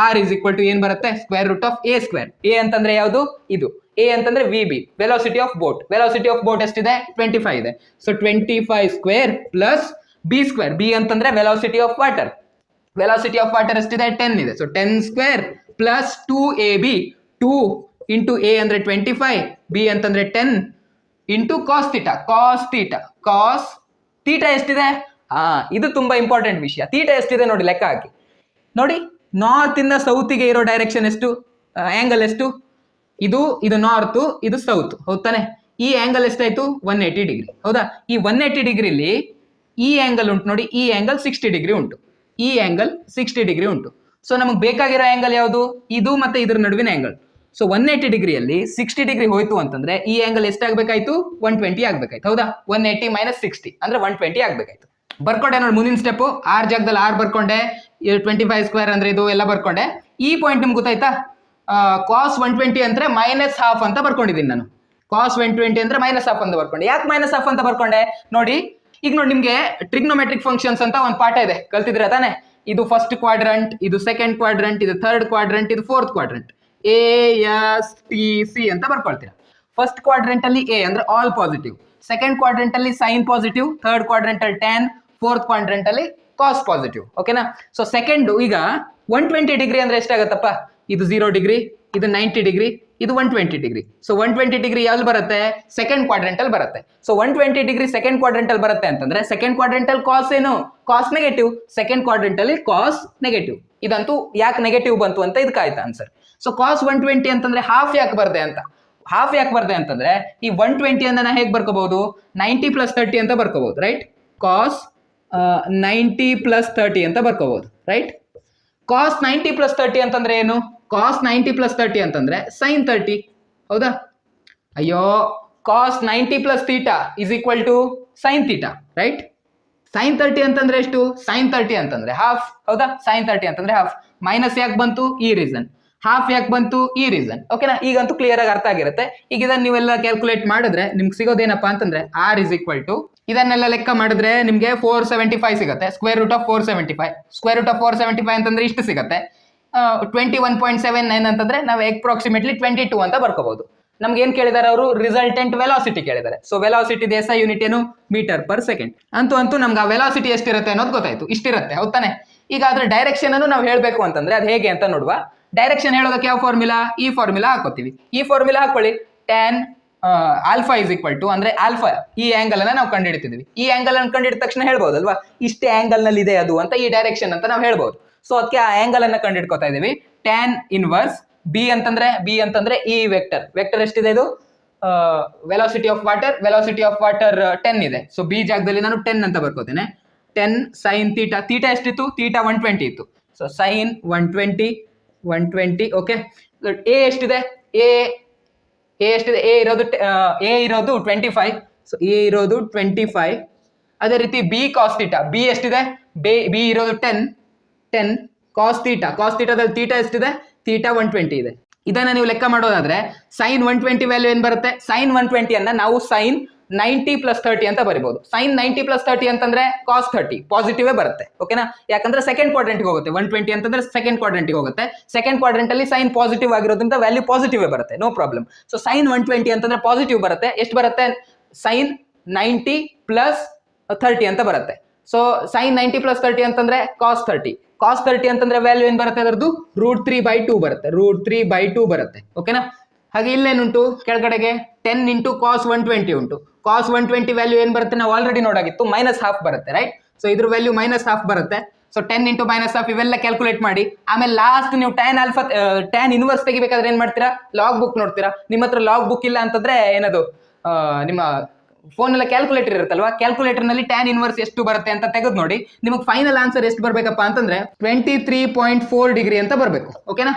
R is equal to ಏನ್ ಬರುತ್ತೆ, square root of A square. A ಅಂತಂದ್ರೆ ಯಾವುದು, ಇದು ಎ ಅಂತಂದ್ರೆ V B, velocity of boat. Velocity of boat ಎಷ್ಟಿದೆ, 25 ಇದೆ. So 25 square plus B square. B ಅಂತಂದ್ರೆ velocity of water. Velocity of water ಎಷ್ಟಿದೆ, 10 ಇದೆ. So 10 square plus 2ab. 2 into A ಅಂದ್ರೆ 25, ಬಿ ಅಂತಂದ್ರೆ 10 into cos theta. Cos theta ಎಷ್ಟಿದೆ, ಇದು ತುಂಬಾ ಇಂಪಾರ್ಟೆಂಟ್ ವಿಷಯ. ಥೀಟಾ ಎಷ್ಟಿದೆ ನೋಡಿ, ಲೆಕ್ಕ ಹಾಕಿ ನೋಡಿ. ನಾರ್ತ್ ಇಂದ ಸೌತ್ಗೆ ಇರೋ ಡೈರೆಕ್ಷನ್ ಎಷ್ಟು, ಆಂಗಲ್ ಎಷ್ಟು, ಇದು ನಾರ್ತ್, ಇದು ಸೌತ್, ಹೌದಾನೆ. ಈ ಆಂಗಲ್ ಎಷ್ಟಾಯ್ತು, 180 ಡಿಗ್ರಿ, ಹೌದಾ. ಈ 180 ಡಿಗ್ರಿಲಿ ಈ ಆಂಗಲ್ ಉಂಟು ನೋಡಿ, ಈ ಆಂಗಲ್ 60 ಡಿಗ್ರಿ ಉಂಟು, ಈ ಆಂಗಲ್ 60 ಡಿಗ್ರಿ ಉಂಟು. ಸೊ ನಮಗೆ ಬೇಕಾಗಿರೋ ಆಂಗಲ್ ಯಾವುದು, ಇದು ಮತ್ತೆ ಇದ್ರ ನಡುವಿನ ಆಂಗಲ್. ಸೊ 180 ಡಿಗ್ರಿಯಲ್ಲಿ 60 ಡಿಗ್ರಿ ಹೋಯ್ತು ಅಂತಂದ್ರೆ ಈ ಆಂಗಲ್ ಎಷ್ಟಾಗಬೇಕಾಯ್ತು, 120 ಆಗ್ಬೇಕಾಯ್ತು, ಹೌದಾ. 180 ಮೈನಸ್ 60 ಅಂದ್ರೆ 120 ಆಗ್ಬೇಕಾಯ್ತು. ಬರ್ಕೊಂಡೆ ನೋಡಿ ಮುಂದಿನ ಸ್ಟೆಪ್. ಆರ್ ಜಾಗದಲ್ಲಿ ಆರ್ ಬರ್ಕೊಂಡೆ, 25 ಸ್ಕ್ವೇರ್ ಅಂದ್ರೆ ಇದು ಎಲ್ಲ ಬರ್ಕೊಂಡೆ. ಈ ಪಾಯಿಂಟ್ ನಿಮ್ಗೆ ಗೊತ್ತಾಯ್ತಾ, ಕಾಸ್ 120 ಅಂದ್ರೆ ಮೈನಸ್ ಹಾಫ್ ಅಂತ ಬರ್ಕೊಂಡಿದ್ದೀನಿ ನಾನು. ಕಾಸ್ 120 ಅಂದ್ರೆ ಮೈನಸ್ ಹಾಫ್ ಅಂತ ಬರ್ಕೊಂಡೆ. ಯಾಕೆ ಮೈನಸ್ ಹಾಫ್ ಅಂತ ಬರ್ಕೊಂಡೆ ನೋಡಿ. ಈಗ ನೋಡಿ, ನಿಮ್ಗೆ ಟ್ರಿಗ್ನೋಮೆಟ್ರಿಕ್ ಫಂಕ್ಷನ್ಸ್ ಅಂತ ಒಂದು ಪಾಠ ಇದೆ, ಕಲ್ತಿದ್ರೆ ತಾನೆ. ಇದು ಫಸ್ಟ್ ಕ್ವಾಡ್ರಂಟ್, ಇದು ಸೆಕೆಂಡ್ ಕ್ವಾಡ್ರಂಟ್, ಇದು ಥರ್ಡ್ ಕ್ವಾಡ್ರಂಟ್, ಇದು fourth quadrant. A S T C ಅಂತ ಬರ್ಕೊಳ್ತೀರಾ. ಫಸ್ಟ್ ಕ್ವಾಡ್ರಂಟ್ ಅಲ್ಲಿ ಎ ಅಂದ್ರೆ ಆಲ್ ಪಾಸಿಟಿವ್, ಸೆಕೆಂಡ್ ಕ್ವಾಡ್ರಂಟ್ ಅಲ್ಲಿ ಸೈನ್ ಪಾಸಿಟಿವ್, ಥರ್ಡ್ ಕ್ವಾಡ್ರಂಟ್ ಅಲ್ಲಿ ಟ್ಯಾನ್, ಫೋರ್ತ್ ಕ್ವಾಡ್ರಂಟ್ ಅಲ್ಲಿ ಕಾಸ್ ಪಾಸಿಟಿವ್, ಓಕೆನಾ. ಸೊ ಸೆಕೆಂಡ್ ಈಗ 120 ಡಿಗ್ರಿ ಅಂದ್ರೆ ಎಷ್ಟಾಗತ್ತಪ್ಪ, ಇದು 0 ಡಿಗ್ರಿ, ಇದು 90 ಡಿಗ್ರಿ, ಇದು 120 ಡಿಗ್ರಿ. ಸೊ 120 ಡಿಗ್ರಿ ಎಲ್ಲಿ ಬರುತ್ತೆ, ಸೆಕೆಂಡ್ ಕ್ವಾಡ್ರಂಟ್ ಅಲ್ಲಿ ಬರುತ್ತೆ. ಸೊ 120 ಡಿಗ್ರಿ ಸೆಕೆಂಡ್ ಕ್ವಾಡ್ರಂಟ್ ಅಲ್ಲಿ ಬರುತ್ತೆ ಅಂತಂದ್ರೆ ಸೆಕೆಂಡ್ ಕ್ವಾಡ್ರಂಟ್ ಅಲ್ಲಿ ಕಾಸ್ ಏನು, ಕಾಸ್ ನೆಗೆಟಿವ್. ಸೆಕೆಂಡ್ ಕ್ವಾಡ್ರಂಟ್ ಅಲ್ಲಿ ಕಾಸ್ ನೆಗೆಟಿವ್. ಇದಂತೂ ಯಾಕೆ ನೆಗೆಟಿವ್ ಬಂತು ಅಂತ ಇದಕ್ಕಾಯ್ತು ಆನ್ಸರ್. ಸೊ ಕಾಸ್ 120 ಅಂತಂದ್ರೆ ಹಾಫ್ ಯಾಕೆ ಬರ್ದೆ ಅಂತ. ಹಾಫ್ ಯಾಕೆ ಬರ್ದೆ ಅಂತಂದ್ರೆ ಈ 120 ಅನ್ನ ಹೇಗೆ ಬರ್ಕೋಬಹುದು, 90 ಪ್ಲಸ್ 30 ಅಂತ ಬರ್ಕೋಬಹುದು, ರೈಟ್. ಕಾಸ್ 90 ಪ್ಲಸ್ 30 ಅಂತ ಬರ್ಕೋಬಹುದು, ರೈಟ್. ಕಾಸ್ 90 ಪ್ಲಸ್ 30 ಅಂತಂದ್ರೆ ಏನು, ಕಾಸ್ 90 ಪ್ಲಸ್ 30 ಅಂತಂದ್ರೆ ಸೈನ್ 30, ಹೌದಾ. ಅಯ್ಯೋ, cos 90 plus theta is equal to sine theta, right. Sine 30 ಅಂತಂದ್ರೆ ಎಷ್ಟು, ಸೈನ್ 30 ಅಂತಂದ್ರೆ ಹಾಫ್, ಹೌದಾ. ಸೈನ್ 30 ಅಂತಂದ್ರೆ ಹಾಫ್. ಮೈನಸ್ ಯಾಕೆ ಬಂತು, ಈ ರೀಸನ್. ಹಾಫ್ ಯಾಕೆ ಬಂತು, ಈ ರೀಸನ್, ಓಕೆನಾ. ಈಗಂತೂ ಕ್ಲಿಯರ್ ಆಗಿ ಅರ್ಥ ಆಗಿರುತ್ತೆ. ಈಗ ಇದನ್ನ ನೀವೆಲ್ಲ ಕ್ಯಾಲ್ಕುಲೇಟ್ ಮಾಡಿದ್ರೆ ನಿಮ್ಗೆ ಸಿಗೋದೇನಪ್ಪಾ ಅಂತಂದ್ರೆ ಆರ್ ಇಸ್ ಈಕ್ವಲ್ ಟು, ಇದನ್ನೆಲ್ಲ ಲೆಕ್ಕ ಮಾಡಿದ್ರೆ ನಿಮ್ಗೆ 475 ಸಿಗುತ್ತೆ. Square root of 475. Square root of 475 ಅಂತಂದ್ರೆ ಇಷ್ಟು ಸಿಗುತ್ತೆ. 21.79 ಅಂತಂದ್ರೆ ನಾವು ಅಪ್ರಾಕ್ಸಿಮೇಟ್ಲಿ 22 ಅಂತ ಬರ್ಕೋಬಹುದು. ನಮ್ಗೆ ಏನ್ ಕೇಳಿದಾರೆ ಅವರು, ರಿಸಲ್ಟೆಂಟ್ ವೆಲಾಸಿಟಿ ಕೇಳಿದ್ದಾರೆ. ಸೊ ವೆಲಾಸಿಟಿ ಎಸ್ಐ ಯೂನಿಟ್ ಏನು, ಮೀಟರ್ ಪರ್ ಸೆಕೆಂಡ್. ಅಂತೂ ನಮ್ಗೆ ಆ ವೆಲಾಸಿಟಿ ಎಷ್ಟಿರುತ್ತೆ ಅನ್ನೋದು ಗೊತ್ತಾಯ್ತು, ಇಷ್ಟಿರುತ್ತೆ, ಹೌದಾನೆ. ಈಗ ಅದ್ರ ಡೈರೆಕ್ಷನ್ ಅನ್ನು ನಾವು ಹೇಳ್ಬೇಕು ಅಂತಂದ್ರೆ ಅದು ಹೇಗೆ ಅಂತ ನೋಡುವ. ಡೈರೆಕ್ಷನ್ ಹೇಳೋದಕ್ಕೆ ಯಾವ ಫಾರ್ಮುಲಾ, ಈ ಫಾರ್ಮುಲಾ ಹಾಕೋತೀವಿ. ಈ ಫಾರ್ಮುಲಾ ಹಾಕೊಳ್ಳಿ. Tan alpha is equal to, ಅಂದ್ರೆ ಆಲ್ಫಾ ಈ ಆಂಗಲ್ ಅನ್ನ ನಾವು ಕಂಡುಹಿಡಿತಿದ್ವಿ. ಈ ಆಂಗಲ್ ಅನ್ನು ಕಂಡುಹಿಡಿದ ತಕ್ಷಣ ಹೇಳ್ಬೋದಲ್ವಾ, ಇಷ್ಟೇ ಆಂಗಲ್ ನಲ್ಲಿ ಇದೆ ಅದು ಅಂತ, ಈ ಡೈರೆಕ್ಷನ್ ಅಂತ ನಾವು ಹೇಳ್ಬೋದು. ಸೊ ಅದಕ್ಕೆ ಆ ಆಂಗಲ್ ಅನ್ನ ಕಂಡುಹಿಡ್ಕೊತಾ ಇದೀವಿ. ಟ್ಯಾನ್ ಇನ್ವರ್ಸ್ ಬಿ ಅಂತಂದ್ರೆ ಈ ವೆಕ್ಟರ್ ಎಷ್ಟಿದೆ, ಇದು ವೆಲಾಸಿಟಿ ಆಫ್ ವಾಟರ್ 10 ಇದೆ. ಸೊ ಬಿ ಜಾಗದಲ್ಲಿ ನಾನು 10 ಅಂತ ಬರ್ಕೋತೇನೆ. 10 ಸೈನ್ ಥೀಟಾ. ಥೀಟಾ ಎಷ್ಟಿತ್ತು, ಥೀಟಾ 120 ಇತ್ತು. So sine 120, okay. ಎ ಎಷ್ಟಿದೆ, ಎ ಎಷ್ಟಿದೆ, ಎ ಇರೋದು 25. ಸೊ ಎ ಇರೋದು 25. ಅದೇ ರೀತಿ ಬಿ ಕಾಸ್ ಥೀಟಾ. ಬಿ ಎಷ್ಟಿದೆ, ಬಿ ಇರೋದು 10 ಕಾಸ್ ಥೀಟಾದಲ್ಲಿ ಥೀಟಾ ಎಷ್ಟಿದೆ, ಥೀಟಾ 120 ಇದೆ. ಇದನ್ನ ನೀವು ಲೆಕ್ಕ ಮಾಡೋದಾದ್ರೆ ಸೈನ್ 120 ವ್ಯಾಲ್ಯೂ ಏನ್ ಬರುತ್ತೆ, ಸೈನ್ 120 ಅನ್ನ ನಾವು ಸೈನ್ 90 ಪ್ಲಸ್ 30 ಅಂತ ಬರಿಬಹುದು. ಸೈನ್ 90 ಪ್ಲಸ್ 30 ಅಂತಂದ್ರೆ ಕಾಸ್ 30 ಪಾಸಿಟಿವ್ ಬರುತ್ತೆ, ಓಕೆನಾ. ಯಾಕಂದ್ರೆ ಸೆಕೆಂಡ್ ಕ್ವಾಡ್ರಂಟ್ಗೆ ಹೋಗುತ್ತೆ. 120 ಅಂತಂದ್ರೆ ಸೆಕೆಂಡ್ ಕ್ವಾಡ್ರಂಟ್ಗೆ ಹೋಗುತ್ತೆ. ಸೆಕೆಂಡ್ ಕ್ವಾಡ್ರಂಟ್ ಅಲ್ಲಿ ಸೈನ್ ಪಾಸಿಟಿವ್ ಆಗಿರೋದ್ರಿಂದ ವ್ಯಾಲ್ಯೂ ಪಾಸಿಟಿವ್ ಬರುತ್ತೆ, ನೋ ಪ್ರಾಬ್ಲಮ್. ಸೊ ಸೈನ್ 120 ಅಂತಂದ್ರೆ ಪಾಸಿಟಿವ್ ಬರುತ್ತೆ. ಎಷ್ಟು ಬರುತ್ತೆ, ಸೈನ್ 90 ಪ್ಲಸ್ 30 ಅಂತ ಬರುತ್ತೆ. ಸೊ ಸೈನ್ 90 ಪ್ಲಸ್ 30 ಅಂತಂದ್ರೆ ಕಾಸ್ 30 ಅಂತಂದ್ರೆ ವ್ಯಾಲ್ಯೂ ಏನ್ ಬರುತ್ತೆ, ಅದರದ್ದು √3/2 ಬರುತ್ತೆ. √3/2 ಬರುತ್ತೆ, ಓಕೆನಾ. ಹಾಗೆ ಇಲ್ಲೇನುಂಟು ಕೆಳಗಡೆಗೆ 10 ಇಂಟು ಕಾಸ್ 120 ಉಂಟು. ಕಾಸ್ 120 ವ್ಯಾಲ್ಯೂ ಏನ್ ಬರುತ್ತೆ, ನಾವು ಆಲ್ರೆಡಿ ನೋಡಾಗಿತ್ತು, ಮೈನಸ್ ಹಾಫ್ ಬರುತ್ತೆ, ರೈಟ್. ಸೊ ಇದ್ರ ವ್ಯಾಲ್ಯೂ ಮೈನಸ್ ಹಾಫ್ ಬರುತ್ತೆ. ಸೊ 10 ಇಂಟು ಮೈನಸ್ ಹಾಫ್ ಇವೆಲ್ಲ ಕ್ಯಾಲ್ಕುಲೇಟ್ ಮಾಡಿ. ಆಮೇಲೆ ಲಾಸ್ಟ್ ನೀವು ಟ್ಯಾನ್ ಇನ್ವರ್ಸ್ ತೆಗಿಬೇಕಾದ್ರೆ ಏನ್ ಮಾಡ್ತೀರಾ, ಲಾಗ್ ಬುಕ್ ನೋಡ್ತೀರಾ. ನಿಮ್ಮ ಹತ್ರ ಲಾಗ್ ಬುಕ್ ಇಲ್ಲ ಅಂತಂದ್ರೆ ಏನದು, ನಿಮ್ಮ ಫೋನ್ ಎಲ್ಲ ಕ್ಯಾಲ್ಕುಲೇಟರ್ ಇರುತ್ತಲ್ವಾ, ಕ್ಯಾಲ್ಕುಲೇಟರ್ ನಲ್ಲಿ ಟ್ಯಾನ್ ಇನ್ವರ್ಸ್ ಎಷ್ಟು ಬರುತ್ತೆ ಅಂತ ತೆಗೆದು ನೋಡಿ. ನಿಮಗೆ ಫೈನಲ್ ಆನ್ಸರ್ ಎಷ್ಟು ಬರ್ಬೇಕಪ್ಪ ಅಂತಂದ್ರೆ 23.4 ಡಿಗ್ರಿ ಅಂತ ಬರಬೇಕು, ಓಕೆನಾ.